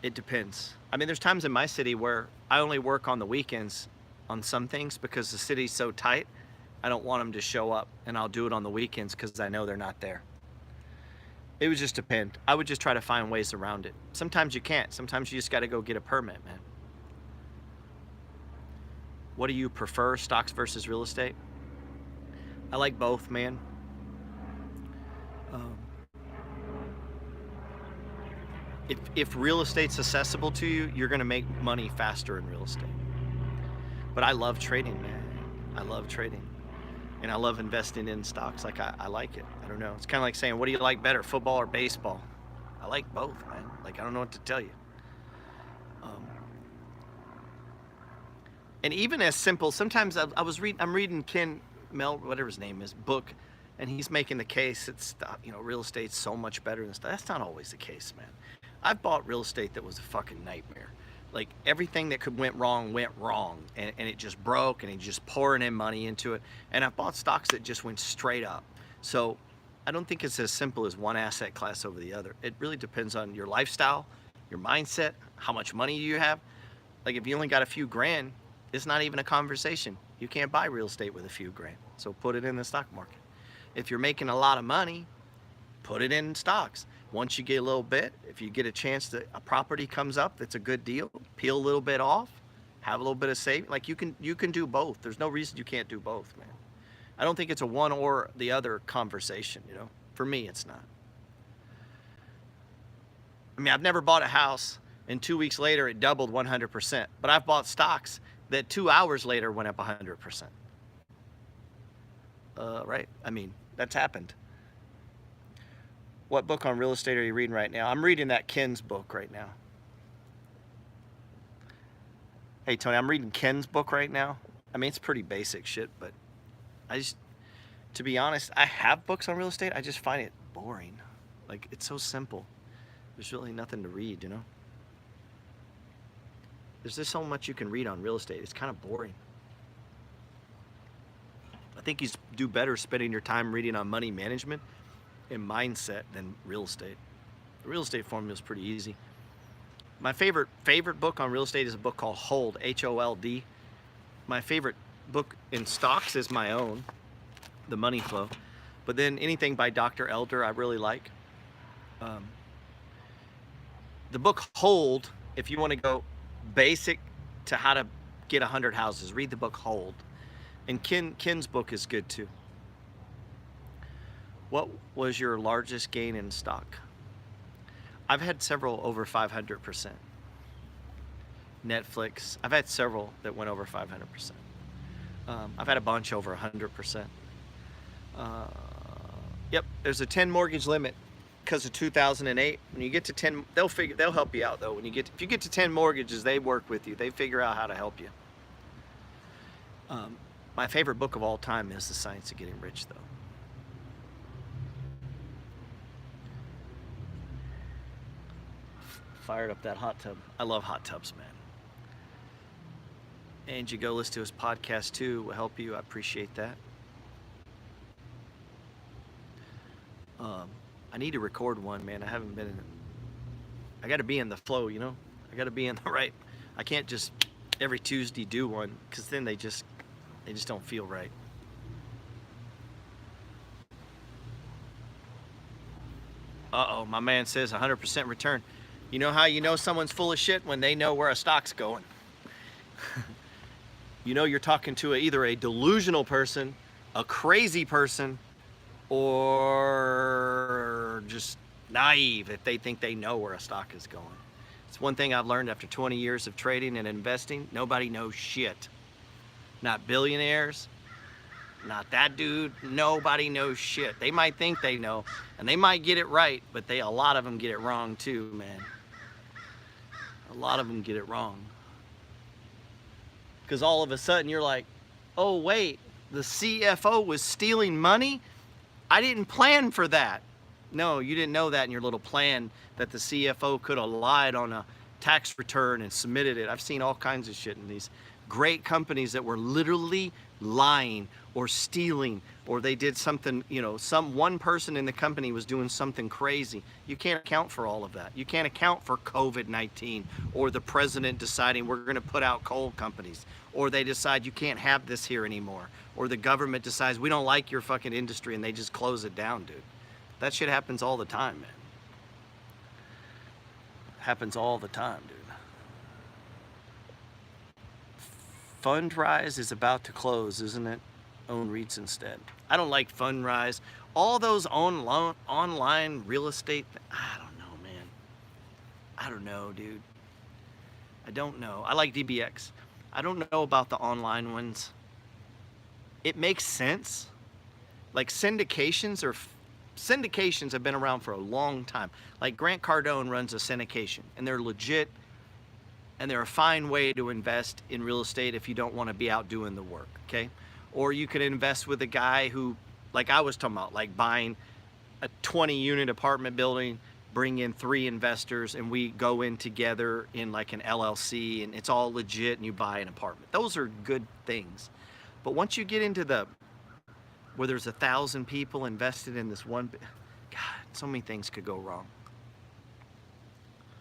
it depends. I mean, there's times in my city where I only work on the weekends on some things because the city's so tight. I don't want them to show up, and I'll do it on the weekends because I know they're not there. It would just depend. I would just try to find ways around it. Sometimes you can't. Sometimes you just got to go get a permit, man. What do you prefer, stocks versus real estate? I like both, man. If real estate's accessible to you, you're going to make money faster in real estate. But I love trading, man. I love trading. And I love investing in stocks. Like, I like it. I don't know. It's kind of like saying, what do you like better, football or baseball? I like both, man. Like, I don't know what to tell you. And even as simple, sometimes I'm reading Ken Mel, whatever his name is, book, and he's making the case that real estate's so much better than stuff. That's not always the case, man. I've bought real estate that was a fucking nightmare. Like, everything that went wrong, and it just broke, and he's just pouring in money into it. And I've bought stocks that just went straight up. So I don't think it's as simple as one asset class over the other. It really depends on your lifestyle, your mindset, how much money you have. Like, if you only got a few grand, it's not even a conversation. You can't buy real estate with a few grand. So put it in the stock market. If you're making a lot of money, put it in stocks. Once you get a little bit, if you get a chance that a property comes up that's a good deal, peel a little bit off, have a little bit of saving. Like, you can do both. There's no reason you can't do both, man. I don't think it's a one or the other conversation, you know. For me, it's not. I mean, I've never bought a house and 2 weeks later it doubled 100%, but I've bought stocks that 2 hours later went up 100%. Right? I mean, that's happened. What book on real estate are you reading right now? I'm reading that Ken's book right now. Hey, Tony, I'm reading Ken's book right now. I mean, it's pretty basic shit, but to be honest, I have books on real estate. I just find it boring. Like, it's so simple. There's really nothing to read, you know? There's just so much you can read on real estate. It's kind of boring. I think you do better spending your time reading on money management and mindset than real estate. The real estate formula is pretty easy. My favorite book on real estate is a book called Hold, H-O-L-D. My favorite book in stocks is my own, The Money Flow. But then anything by Dr. Elder I really like. The book Hold, if you want to go basic to how to get 100 houses, read the book Hold. And Ken's book is good too. What was your largest gain in stock? I've had several over 500%. Netflix, I've had several that went over 500%. I've had a bunch over 100%. Yep, there's a 10 mortgage limit because of 2008. When you get to 10, they'll help you out though. If you get to 10 mortgages, they work with you. They figure out how to help you. My favorite book of all time is The Science of Getting Rich, though. Fired up that hot tub. I love hot tubs, man. And you go listen to his podcast too. Will help you. I appreciate that. I need to record one, man. I haven't been in. I got to be in the flow, you know. I got to be in the right. I can't just every Tuesday do one, because then they just don't feel right. Uh-oh, my man says 100% return. You know how you know someone's full of shit? When they know where a stock's going. You know you're talking to either a delusional person, a crazy person, or just naive if they think they know where a stock is going. It's one thing I've learned after 20 years of trading and investing. Nobody knows shit. Not billionaires, not that dude. Nobody knows shit. They might think they know, and they might get it right, but a lot of them get it wrong too, man. A lot of them get it wrong. Because all of a sudden you're like, oh wait, the CFO was stealing money? I didn't plan for that. No, you didn't know that in your little plan, that the CFO could have lied on a tax return and submitted it. I've seen all kinds of shit in these great companies that were literally lying or stealing, or they did something, you know, one person in the company was doing something crazy. You can't account for all of that. You can't account for COVID-19 or the president deciding we're going to put out coal companies, or they decide you can't have this here anymore, or the government decides we don't like your fucking industry and they just close it down, dude. That shit happens all the time, man. Happens all the time, dude. Fundrise is about to close, isn't it? Own REITs instead. I don't like Fundrise. All those online real estate, I don't know, man. I don't know, dude. I don't know. I like DBX. I don't know about the online ones. It makes sense. Like syndications have been around for a long time. Like Grant Cardone runs a syndication, and they're legit, and they're a fine way to invest in real estate if you don't want to be out doing the work, okay? Or you could invest with a guy who, like I was talking about, like buying a 20-unit apartment building, bring in 3 investors, and we go in together in like an LLC, and it's all legit, and you buy an apartment. Those are good things. But once you get into where there's 1,000 people invested in this one, God, so many things could go wrong.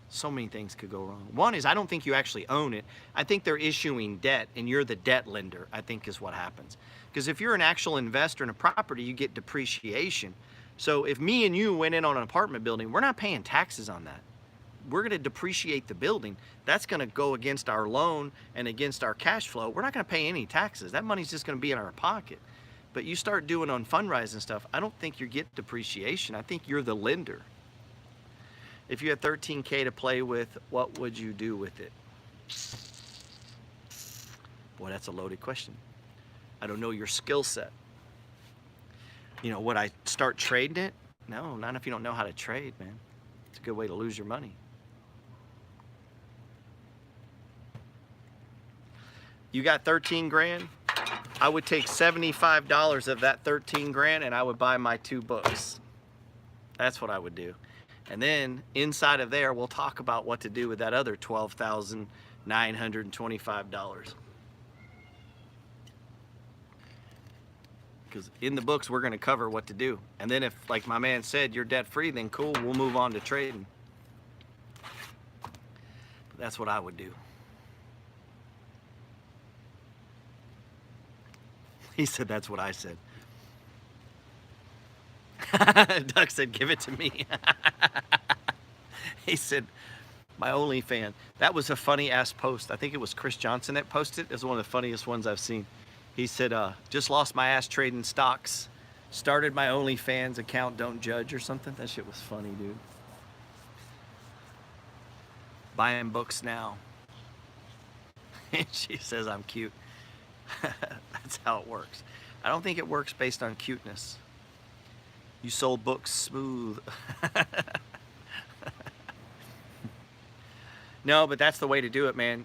So many things could go wrong. One is, I don't think you actually own it. I think they're issuing debt, and you're the debt lender, I think is what happens. Because if you're an actual investor in a property, you get depreciation. So if me and you went in on an apartment building, we're not paying taxes on that. We're going to depreciate the building. That's going to go against our loan and against our cash flow. We're not going to pay any taxes. That money's just going to be in our pocket. But you start doing on Fundrise and stuff, I don't think you get depreciation. I think you're the lender. If you had $13K to play with, what would you do with it? Boy, that's a loaded question. I don't know your skill set. You know, would I start trading it? No, not if you don't know how to trade, man. It's a good way to lose your money. You got 13 grand? I would take $75 of that 13 grand and I would buy my 2 books. That's what I would do. And then inside of there, we'll talk about what to do with that other $12,925. Because in the books, we're going to cover what to do. And then if, like my man said, you're debt free, then cool, we'll move on to trading. But that's what I would do. He said, that's what I said. Doug said, give it to me. He said, my OnlyFans. That was a funny ass post. I think it was Chris Johnson that posted it. It was one of the funniest ones I've seen. He said, just lost my ass trading stocks. Started my OnlyFans account, don't judge, or something. That shit was funny, dude. Buying books now. And she says I'm cute. That's how it works. I don't think it works based on cuteness. You sold books smooth. No, but that's the way to do it, man.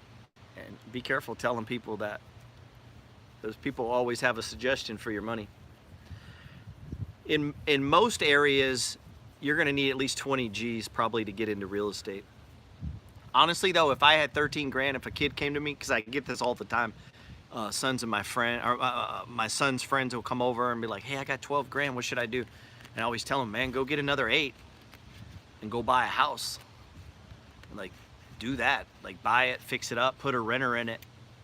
And be careful telling people that Those people always have a suggestion for your money. In most areas, you're going to need at least 20 G's probably to get into real estate. Honestly though, if I had 13 grand, if a kid came to me, because I get this all the time, sons of my friend, or my son's friends will come over and be like, hey, I got 12 grand, what should I do? And I always tell them, man, go get another 8 and go buy a house. Like, do that. Like, buy it, fix it up, put a renter in it,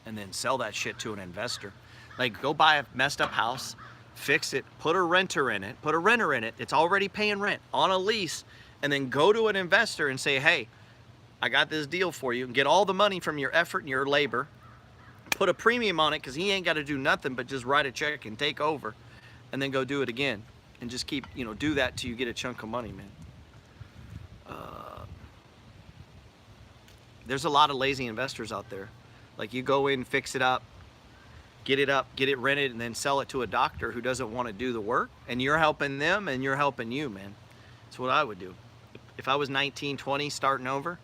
and then sell that shit to an investor. Like, go buy a messed up house, fix it, put a renter in it, it's already paying rent on a lease, and then go to an investor and say, hey, I got this deal for you, and get all the money from your effort and your labor, put a premium on it because he ain't got to do nothing but just write a check and take over, and then go do it again. And just keep, you know, do that till you get a chunk of money, man. There's a lot of lazy investors out there. Like, you go in, fix it up, get it rented, and then sell it to a doctor who doesn't want to do the work, and you're helping them and you're helping you, man. That's what I would do. If I was 19, 20, starting over,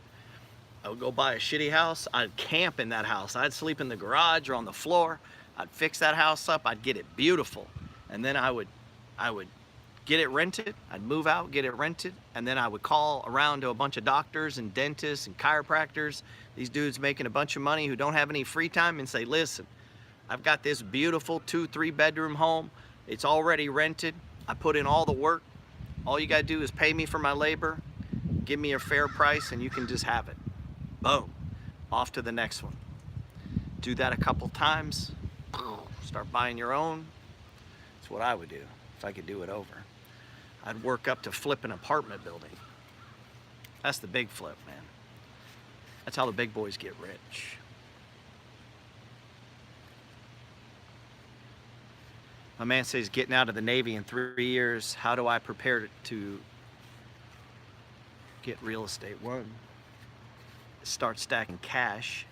I would go buy a shitty house. I'd camp in that house. I'd sleep in the garage or on the floor. I'd fix that house up. I'd get it beautiful. And then I would get it rented. I'd move out, get it rented. And then I would call around to a bunch of doctors and dentists and chiropractors, these dudes making a bunch of money who don't have any free time, and say, listen, I've got this beautiful 2-3 bedroom home. It's already rented. I put in all the work. All you gotta do is pay me for my labor, give me a fair price, and you can just have it. Boom, off to the next one. Do that a couple times, start buying your own. That's what I would do if I could do it over. I'd work up to flip an apartment building. That's the big flip, man. That's how the big boys get rich. My man says getting out of the Navy in 3 years. How do I prepare to get real estate? One, start stacking cash.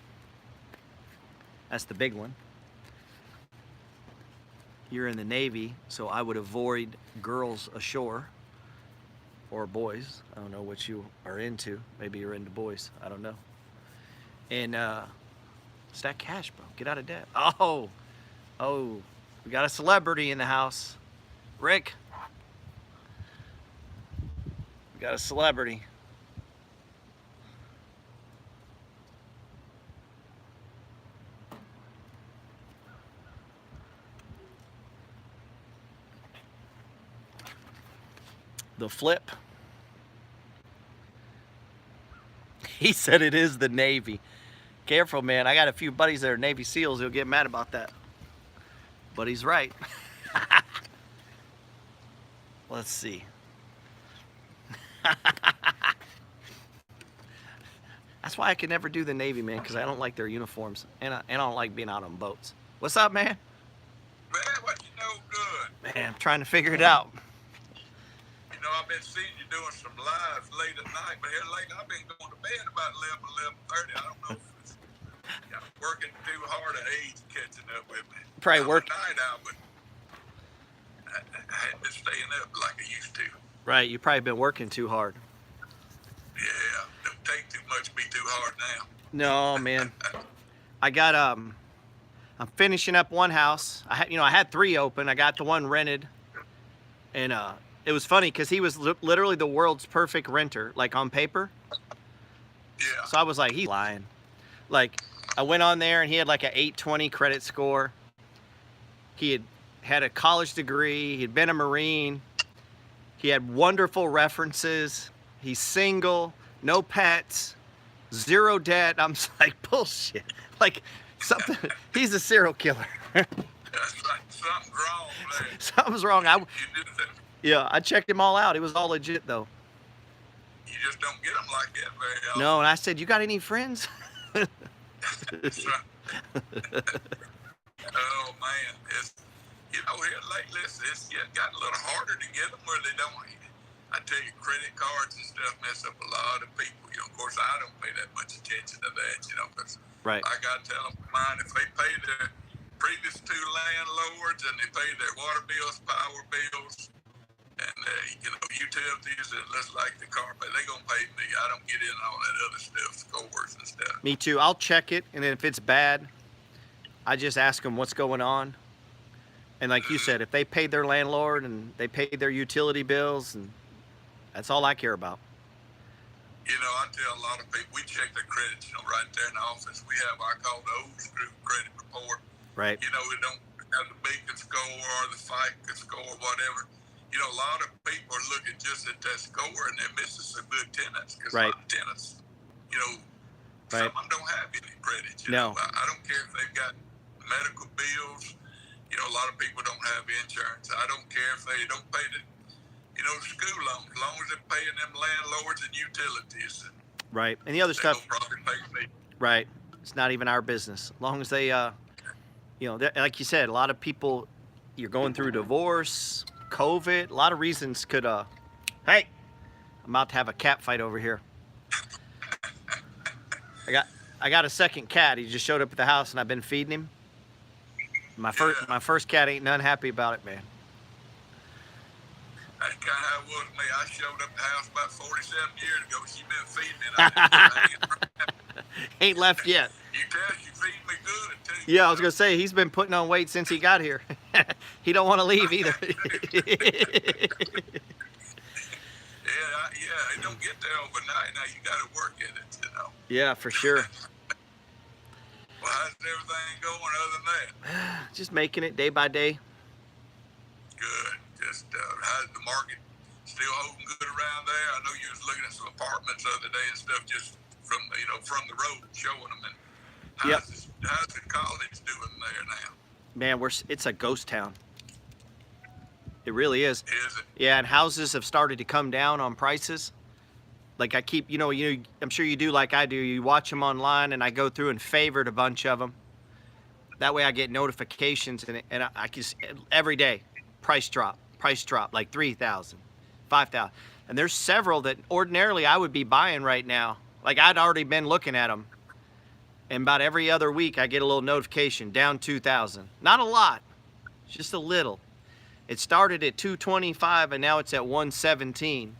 That's the big one. You're in the Navy, so I would avoid girls ashore, or boys. I don't know what you are into. Maybe you're into boys. I don't know. And stack cash, bro. Get out of debt. Oh, we got a celebrity in the house. Rick. We got a celebrity. The flip. He said it is the Navy. Careful, man. I got a few buddies that are Navy SEALs who'll get mad about that. But he's right. Let's see. That's why I can never do the Navy, man, because I don't like their uniforms, and I don't like being out on boats. What's up, man? Man, what you know good? Man, I'm trying to figure it out. You know, I've been seeing you doing some lives late at night, but here lately I've been going to bed about 11:30. I don't know if it's working too hard at age catching up with me. Probably work. Night out, but I hadn't been staying up like I used to. Right, you've probably been working too hard. Yeah, don't take too much, be too hard now. No, man. I got I'm finishing up one house. I had 3 open. I got the one rented, and it was funny because he was literally the world's perfect renter, like on paper. Yeah. So I was like, he's lying. Like, I went on there and he had like an 820 credit score. He had a college degree. He'd been a Marine. He had wonderful references. He's single, no pets, 0 debt. I'm just like, bullshit. Like, something. He's a serial killer. That's right. Something's wrong there. Something's wrong. Yeah, I checked him all out. It was all legit, though. You just don't get them like that very often. No, and I said, you got any friends? That's right. Oh, man. It's, here lately, it's gotten a little harder to get them where they don't. I tell you, credit cards and stuff mess up a lot of people. Of course, I don't pay that much attention to that, because right. I got to tell them mine, if they pay their previous 2 landlords and they pay their water bills, power bills, and utilities, and just like the car pay, they gonna pay me. I don't get in all that other stuff, scores and stuff. Me too. I'll check it, and if it's bad, I just ask them what's going on. And like you said, if they paid their landlord and they paid their utility bills, and that's all I care about. You know, I tell a lot of people, we check their credits, you know, right there in the office. We have, I call the old school credit report. Right. You know, we don't have the beacon score or the FICO score or whatever. You know, a lot of people are looking just at that score and they're missing some good tenants because a lot of tenants, you know, some of them don't have any credit. You know, I don't care if they've got medical bills. You know, a lot of people don't have insurance. I don't care if they don't pay the, you know, school loans, as long as they're paying them landlords and utilities. Right. And the other stuff. Pay me. Right. It's not even our business. As long as they, you know, like you said, a lot of people, you're going through divorce, COVID, a lot of reasons could, hey, I'm about to have a cat fight over here. I got a second cat. He just showed up at the house and I've been feeding him. My first cat ain't none happy about it, man. That's kind of how it was with me. I showed up at the house about 47 years ago. She been feeding me. Ain't left yet. You tell she feeding me good too. Yeah, I was gonna say he's been putting on weight since he got here. He don't want to leave either. Yeah, it don't get there overnight. Now you got to work at it, you know. Yeah, for sure. Well, how's everything going other than that? Just making it day by day. Good. Just how's the market still holding good around there? I know you was looking at some apartments the other day and stuff, just from from the road, showing them. And how's the college doing there now? Man, it's a ghost town. It really is. Is it? Yeah, and houses have started to come down on prices. Like I keep, I'm sure you do like I do. You watch them online, and I go through and favorite a bunch of them. That way I get notifications, and I can every day, price drop, like 3,000, 5,000. And there's several that ordinarily I would be buying right now. Like I'd already been looking at them. And about every other week I get a little notification, down 2,000. Not a lot, just a little. It started at 225 and now it's at 117.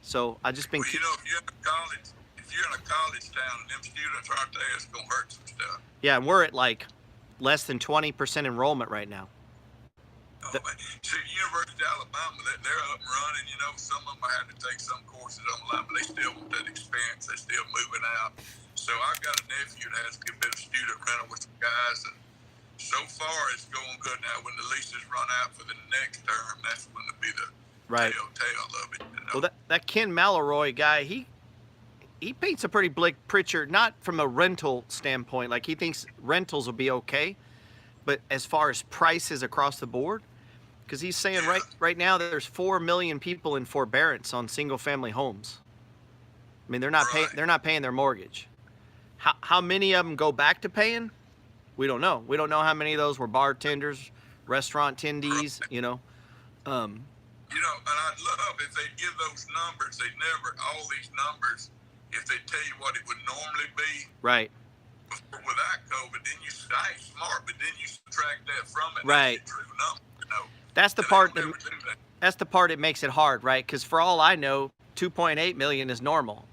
So I just been. Well, if you're in a college town and them students aren't there, it's gonna hurt some stuff. Yeah, and we're at like less than 20% enrollment right now. Oh, man. See, University of Alabama, they're up and running. You know, some of them had to take some courses online, but they still want that experience. They're still moving out. So I've got a nephew that has a good bit of student rental with some guys, and so far it's going good. Now, when the leases run out for the next term, that's when it'll be the telltale of it. You know? Well, that Ken Mallory guy, he paints a pretty bleak picture, not from a rental standpoint. Like he thinks rentals will be okay, but as far as prices across the board, because he's saying right now there's 4 million people in forbearance on single family homes. I mean, they're not paying their mortgage. How many of them go back to paying? We don't know. We don't know how many of those were bartenders, restaurant attendees, You know, and I'd love if they give those numbers. All these numbers, if they tell you what it would normally be. Right. Without COVID, then I ain't smart, but then you subtract that from it. Right. That's the true number, you know. That's the part that's the part that makes it hard, right? Because for all I know, 2.8 million is normal.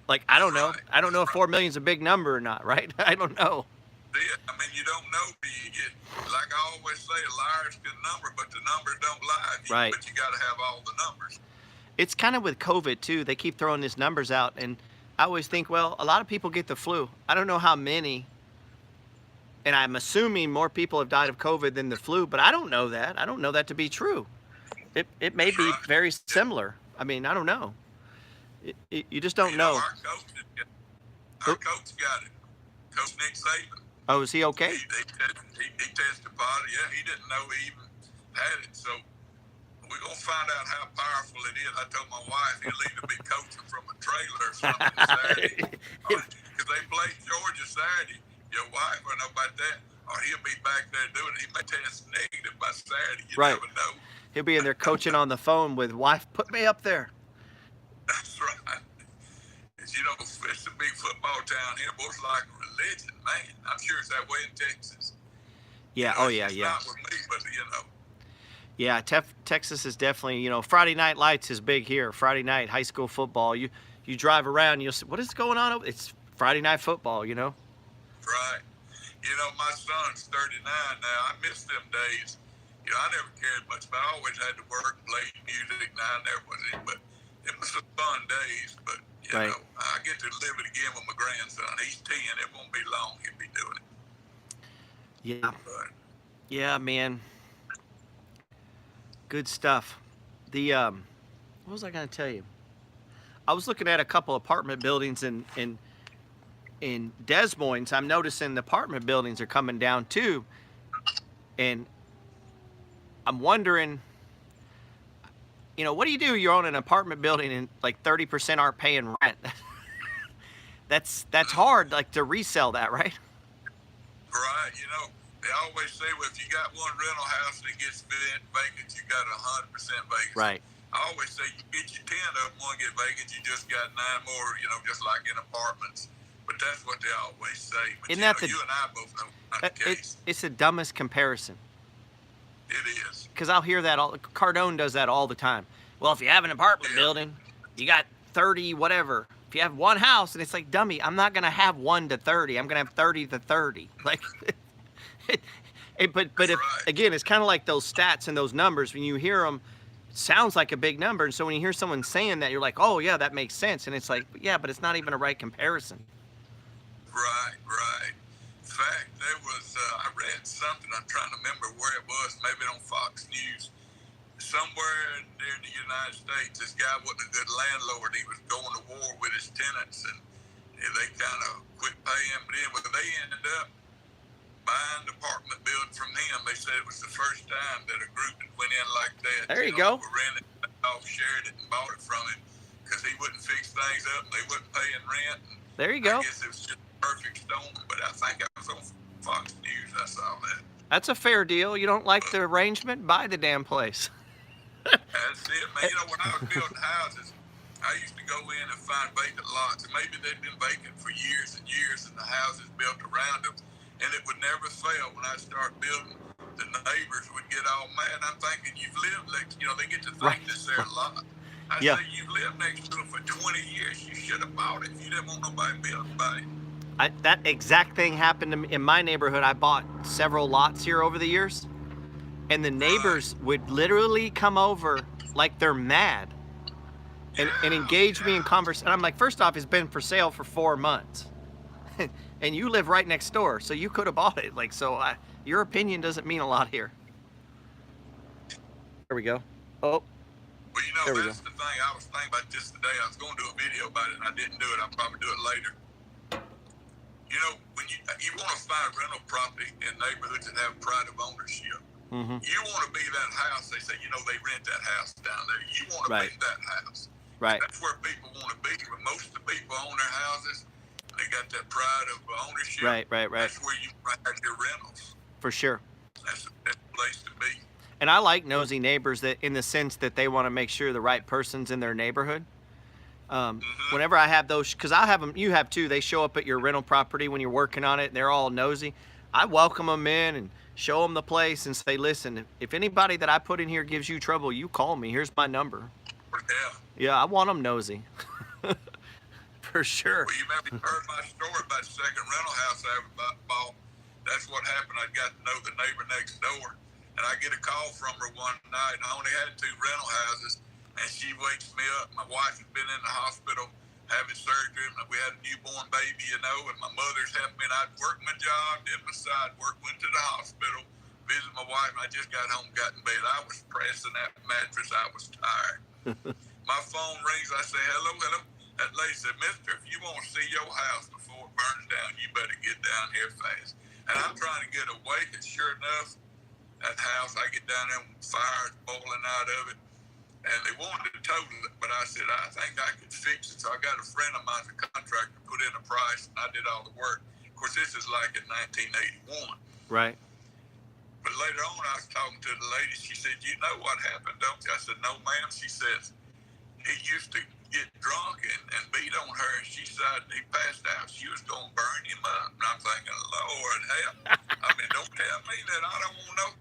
Like, I don't know. I don't know if 4 million is a big number or not, right? I don't know. Yeah, I mean, you don't know. You get, like I always say, a liar's good number, but the numbers don't lie. Right. But you got to have all the numbers. It's kind of with COVID, too. They keep throwing these numbers out, and I always think, well, a lot of people get the flu. I don't know how many, and I'm assuming more people have died of COVID than the flu, but I don't know that. I don't know that to be true. It may be very similar. I mean, I don't know. You just don't know. Our coach got it. Coach Nick Saban. Oh, is he okay? He tested positive. Yeah, he didn't know he even had it. So we're going to find out how powerful it is. I told my wife he'll either be coaching from a trailer or something Saturday. Because they played Georgia Saturday. Your wife, I know about that. Or he'll be back there doing it. He may test negative by Saturday. You never know. He'll be in there coaching on the phone with wife. Put me up there. That's right. You know, it's a big football town here, but it's like a religion, man. I'm sure it's that way in Texas. Yeah. It's not with me, but Yeah, Texas is definitely, Friday Night Lights is big here. Friday night high school football. You drive around, you'll say, what is going on? It's Friday night football, Right. You know, my son's 39 now. I miss them days. You know, I never cared much, but I always had to work, play music, and I never was in. But it was some fun days. But, you Right. know, I get to live it again with my grandson. He's 10. It won't be long. He'll be doing it. Yeah. But, Yeah, man. Good stuff. The what was I gonna tell you? I was looking at a couple apartment buildings in Des Moines. I'm noticing the apartment buildings are coming down too, and I'm wondering, you know, what do you do? You own an apartment building and like 30% aren't paying rent. That's hard, like to resell that, right? right, you know, they always say, well, if you got one rental house that gets vacant, you got 100% vacancy. Right. I always say, you get your 10 of them, one get vacant, you just got 9 more, you know, just like in apartments. But that's what they always say. But, Isn't you that know, the- you and I both know not the case. It's the dumbest comparison. It is. Because I'll hear that all. Cardone does that all the time. Well, if you have an apartment building, you got 30 whatever. If you have one house, and it's like, dummy, I'm not gonna have 1 to 30. I'm gonna have 30 to 30. Like, but if again, it's kind of like those stats and those numbers. When you hear them, it sounds like a big number, and so when you hear someone saying that, you're like, oh yeah, that makes sense. And it's like, yeah, but it's not even a right comparison. Right, right. In fact, there was, I read something, I'm trying to remember where it was, maybe on Fox News. Somewhere near the United States, this guy wasn't a good landlord. He was going to war with his tenants, and they kind of quit paying. But anyway, they ended up buying the apartment building from him. They said it was the first time that a group had went in like that. There you go. Rented it, all shared it, and bought it from him because he wouldn't fix things up, and they wasn't paying rent. And there you go. I guess it was just a perfect storm. But I think I was on Fox News. I saw that. That's a fair deal. You don't like the arrangement? Buy the damn place. That's it, man. You know, when I was building houses, I used to go in and find vacant lots, and maybe they'd been vacant for years and years, and the houses built around them, and it would never fail. When I start building, the neighbors would get all mad. I'm thinking, you've lived next, you know, they get to think this their lot. I say, you've lived next to it for 20 years. You should have bought it. If you didn't want nobody built by it. That exact thing happened to me in my neighborhood. I bought several lots here over the years, and the neighbors would literally come over like they're mad and engage me in conversation. And I'm like, first off, it's been for sale for 4 months, and you live right next door, so you could have bought it. Like, so your opinion doesn't mean a lot here. There we go. Oh, well, you know, that's the thing. I was thinking about this today. I was going to do a video about it, and I didn't do it. I'll probably do it later. You know, when you want to find rental property in neighborhoods that have pride of ownership, you want to be that house. They say, you know, they rent that house down there. You want to be that house. Right. That's where people want to be. But most of the people own their houses. They got that pride of ownership. Right. That's where you find your rentals. For sure. That's the best place to be. And I like nosy neighbors that, in the sense that they want to make sure the right person's in their neighborhood. Whenever I have those, because I have them, you have too. They show up at your rental property when you're working on it, and they're all nosy. I welcome them in and show them the place and say, listen, if anybody that I put in here gives you trouble, you call me. Here's my number. Yeah, I want them nosy. For sure. Well, you maybe heard my story about the second rental house I ever bought. That's what happened. I got to know the neighbor next door, and I get a call from her one night. I only had 2 rental houses, and she wakes me up. My wife had been in the hospital having surgery, and we had a newborn baby, you know, and my mother's helped me, and I'd worked my job, did my side work, went to the hospital, visited my wife, and I just got home, got in bed. I was pressing that mattress. I was tired. My phone rings. I say, hello. That lady said, mister, if you want to see your house before it burns down, you better get down here fast. And I'm trying to get away, and sure enough, that house, I get down there and fire's boiling out of it. And they wanted to total it, but I said, I think I could fix it. So I got a friend of mine, a contractor, put in a price, and I did all the work. Of course, this is like in 1981. Right. But later on, I was talking to the lady. She said, you know what happened, don't you? I said, no, ma'am. She says, he used to get drunk and beat on her, and she said he passed out. She was going to burn him up. And I'm thinking, Lord, help. I mean, don't tell me that. I don't want to know.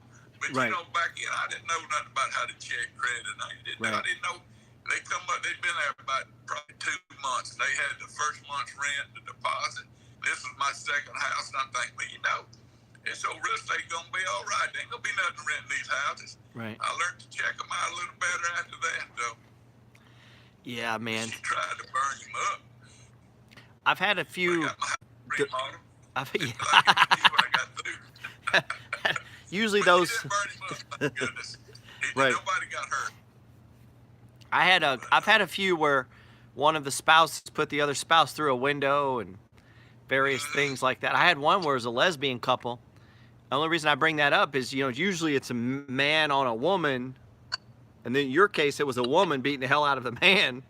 But, you know, back in, I didn't know nothing about how to check credit. I didn't know. They come up, they'd been there about probably 2 months. They had the first month's rent, the deposit, This was my second house, and I'm thinking, well, you know, this old real estate gonna be all right. There ain't gonna be nothing renting these houses. Right. I learned to check them out a little better after that, though. Yeah, man. She tried to burn him up. I've had a few. I got my house remodeled. Yeah. I got through. Usually But those. she didn't burn him up, thank goodness. Right. Nobody got hurt. I've had a few where one of the spouses put the other spouse through a window and various things like that. I had one where it was a lesbian couple. The only reason I bring that up is, you know, usually it's a man on a woman, and then in your case it was a woman beating the hell out of the man,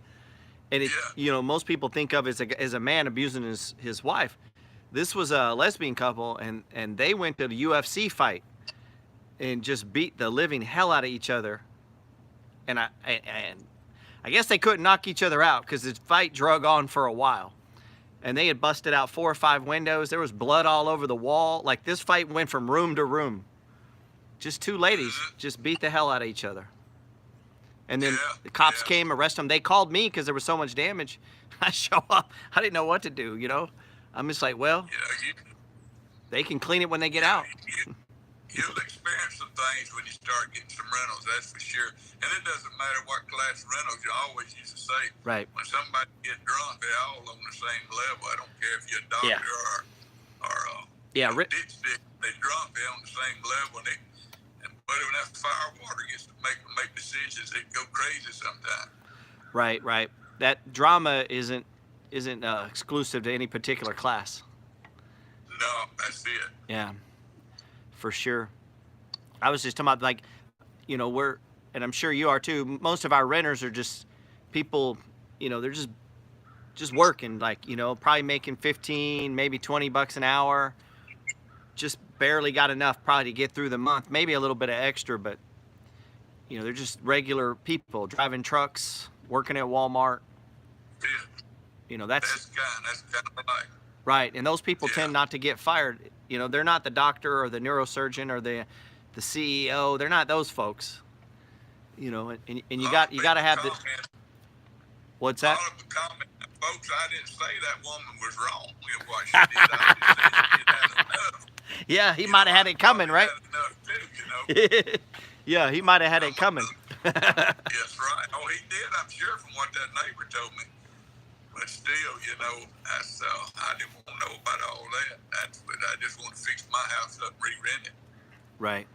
and it, you know, most people think of as a man abusing his wife. This was a lesbian couple, and they went to the UFC fight and just beat the living hell out of each other, and I guess they couldn't knock each other out because the fight drug on for a while. And they had busted out 4 or 5 windows. There was blood all over the wall. Like, this fight went from room to room. Just 2 ladies just beat the hell out of each other. And then the cops came, arrested them. They called me because there was so much damage. I show up. I didn't know what to do, you know. I'm just like, well, they can clean it when they get out. You'll experience some things when you start getting some rentals, that's for sure. And it doesn't matter what class rentals. You always used to say, right, when somebody gets drunk, they're all on the same level. I don't care if you're a doctor or ditch stick. They're drunk, they're on the same level. But when that fire water gets to make decisions, they go crazy sometimes. Right. That drama isn't exclusive to any particular class. No, that's it. Yeah. For sure. I was just talking about, like, you know, and I'm sure you are too, most of our renters are just people, you know, they're just working, like, you know, probably making 15, maybe $20 an hour, just barely got enough probably to get through the month, maybe a little bit of extra, but, you know, they're just regular people driving trucks, working at Walmart. Yeah. You know, that's kind of like. Right, and those people tend not to get fired. You know, they're not the doctor or the neurosurgeon or the CEO. They're not those folks. You know, and you got to have the. What's that? All of the comment, folks, I didn't say that woman was wrong with what she did. I just said she had enough. Yeah, he might have had it coming, right? Too, you know? Yeah, he might have had it coming. Yes, right. Oh, he did, I'm sure, from what that neighbor told me. But still, you know, that's I didn't want to know about all that. But I just want to fix my house up and re-rent it. Right.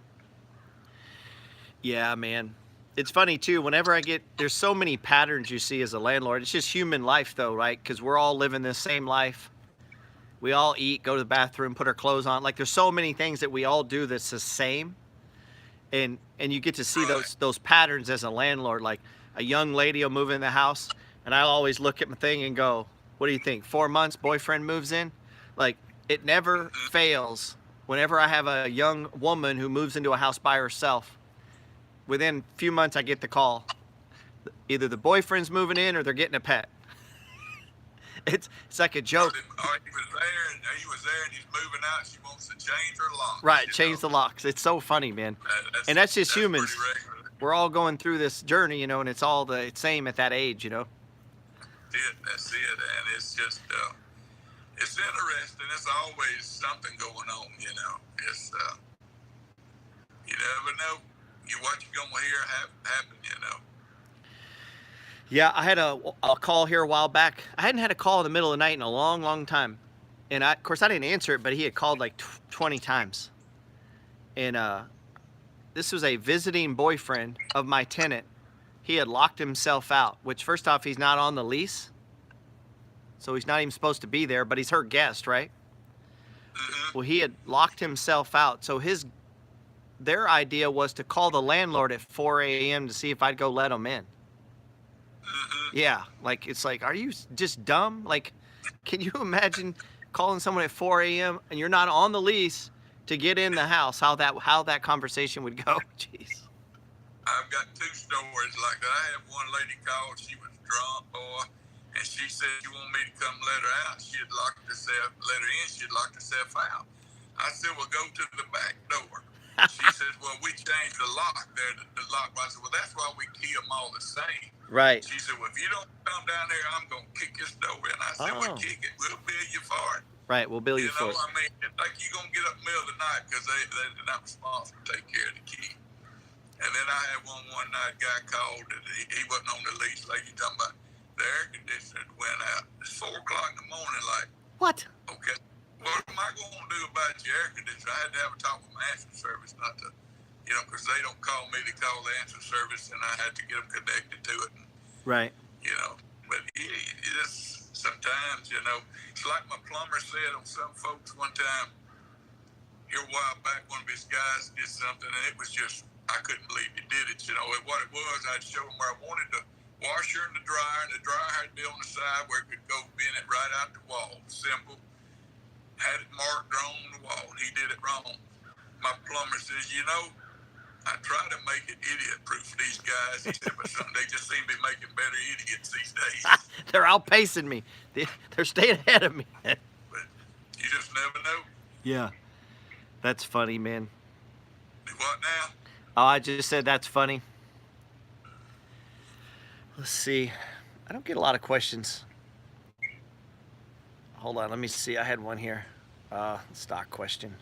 Yeah, man. It's funny too. Whenever there's so many patterns you see as a landlord. It's just human life, though, right? Because we're all living the same life. We all eat, go to the bathroom, put our clothes on. Like, there's so many things that we all do that's the same, and you get to see those patterns as a landlord. Like, a young lady will move in the house. And I always look at my thing and go, what do you think? 4 months, boyfriend moves in? Like, it never fails. Whenever I have a young woman who moves into a house by herself, within a few months I get the call. Either the boyfriend's moving in or they're getting a pet. It's like a joke. He was there and he's moving out. She wants to change her locks. Right, change the locks. It's so funny, man. And that's just humans. We're all going through this journey, you know, and it's all the same at that age, you know. That's it, and it's just, it's interesting. It's always something going on, you know. It's, you never know what you're going to hear happen, you know. Yeah, I had a call here a while back. I hadn't had a call in the middle of the night in a long, long time. And of course, I didn't answer it, but he had called like 20 times. And this was a visiting boyfriend of my tenant. He had locked himself out, which, first off, he's not on the lease. So he's not even supposed to be there, but he's her guest, right? Well, he had locked himself out. So their idea was to call the landlord at 4 a.m. to see if I'd go let him in. Yeah, like, it's like, are you just dumb? Like, can you imagine calling someone at 4 a.m. and you're not on the lease to get in the house? How that conversation would go? Jeez. I've got 2 stories like that. I had one lady call. She was drunk, boy, and she said she wanted me to come let her out. She had locked herself, let her in. She had locked herself out. I said, well, go to the back door. She says, well, we changed the lock there. The lock. I said, well, that's why we key them all the same. Right. She said, well, if you don't come down there, I'm going to kick this door in. I said, well, kick it. We'll bill you for it. Right, we'll bill you You know, for it. I mean, like you're going to get up in the middle of the night because they're not responsible to take care of the key. And then I had one night, guy called, and he wasn't on the lease. Like you talking about, the air conditioner went out. It's 4 o'clock in the morning. Like, What? okay, what am I going to do about your air conditioner? I had to have a talk with my answer service, not to, you know, because they don't call me, they call the answer service, and I had to get them connected to it. And, Right. you know, but it just sometimes, you know, it's like my plumber said on some folks one time. Here a while back, one of his guys did something, and it was just, I couldn't believe he did it. You know, what it was, I'd show him where I wanted the washer and the dryer had to be on the side where it could go in it right out the wall. Simple. Had it marked on the wall. He did it wrong. My plumber says, you know, I try to make it idiot-proof for these guys. He said, but they just seem to be making better idiots these days. They're outpacing me. They're staying ahead of me. But you just never know. Yeah. That's funny, man. What now? Oh, I just said that's funny. Let's see. I don't get a lot of questions. Hold on, let me see. I had one here. Stock question.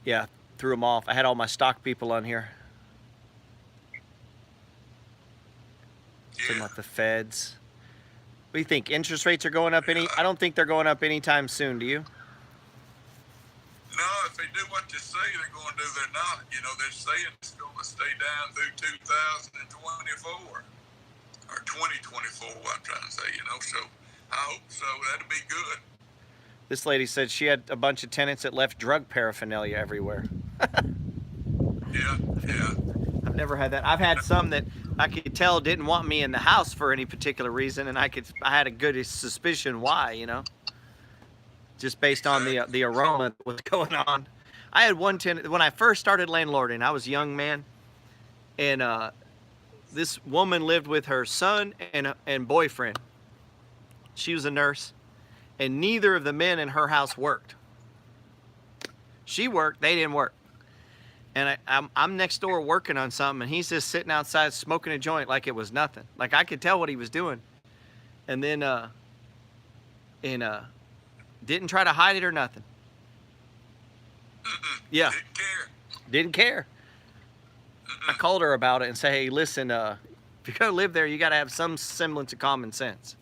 Yeah, threw them off. I had all my stock people on here. Talking about the feds. What do you think? Interest rates are going up any? I don't think they're going up anytime soon. Do you? No, if they do what you say they're going to do, they're not. You know, they're saying it's going to stay down through 2024 or 2024. What I'm trying to say, you know. So I hope so. That'll be good. This lady said she had a bunch of tenants that left drug paraphernalia everywhere. Yeah. I've never had that. I've had some that I could tell didn't want me in the house for any particular reason, and I had a good suspicion why, you know, just based on the aroma that was going on. I had one tenant when I first started landlording. I was a young man, and this woman lived with her son and boyfriend. She was a nurse, and neither of the men in her house worked. She worked, they didn't work. And I'm next door working on something, and he's just sitting outside smoking a joint like it was nothing. Like I could tell what he was doing. And then, didn't try to hide it or nothing. Yeah. Didn't care. I called her about it and said, hey, listen, if you're going to live there, you got to have some semblance of common sense.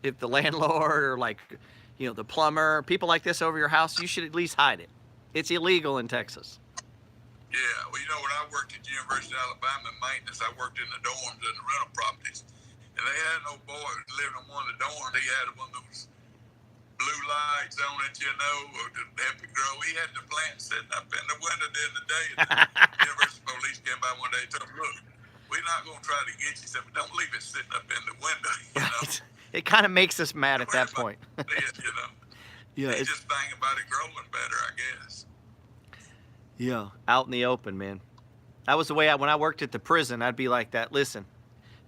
If the landlord or like, you know, the plumber, people like this over your house, you should at least hide it. It's illegal in Texas. Yeah, well, you know, when I worked at the University of Alabama in maintenance, I worked in the dorms and the rental properties. And they had no boy living in one of the dorms. He had one of those blue lights on it, you know, or the Epic Grow. He had the plant sitting up in the window during the day. And the University police came by one day and told him, look, we're not going to try to get you. He said, but don't leave it sitting up in the window, you know. It kind of makes us mad at that point. You know. Yeah, it's just thinking about it growing better, I guess. Yeah, out in the open, man. That was the way when I worked at the prison, I'd be like that. Listen,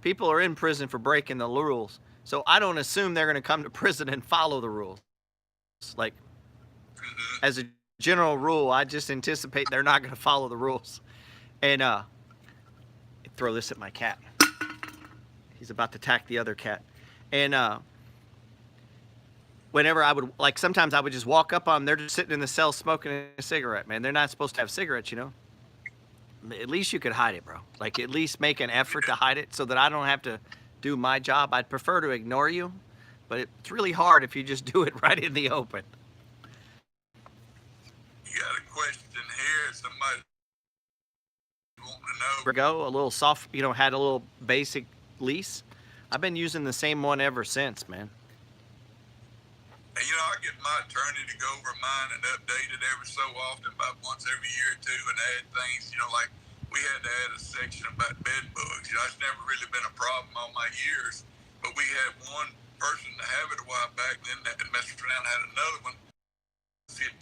people are in prison for breaking the rules. So I don't assume they're going to come to prison and follow the rules. Like, as a general rule, I just anticipate they're not going to follow the rules. And throw this at my cat. He's about to attack the other cat. And whenever I would, like, sometimes I would just walk up on them. They're just sitting in the cell smoking a cigarette, man. They're not supposed to have cigarettes, you know. At least you could hide it, bro. Like, at least make an effort to hide it so that I don't have to do my job. I'd prefer to ignore you, but it's really hard if you just do it right in the open. You got a question here. Somebody wanting to know. Go a little soft, you know, had a little basic lease. I've been using the same one ever since, man. And, you know, I get my attorney to go over mine and update it every so often, about once every year or two, and add things, you know, like we had to add a section about bed bugs. You know, it's never really been a problem all my years, but we had one person to have it a while back, then that messed around, had another one, $1,500,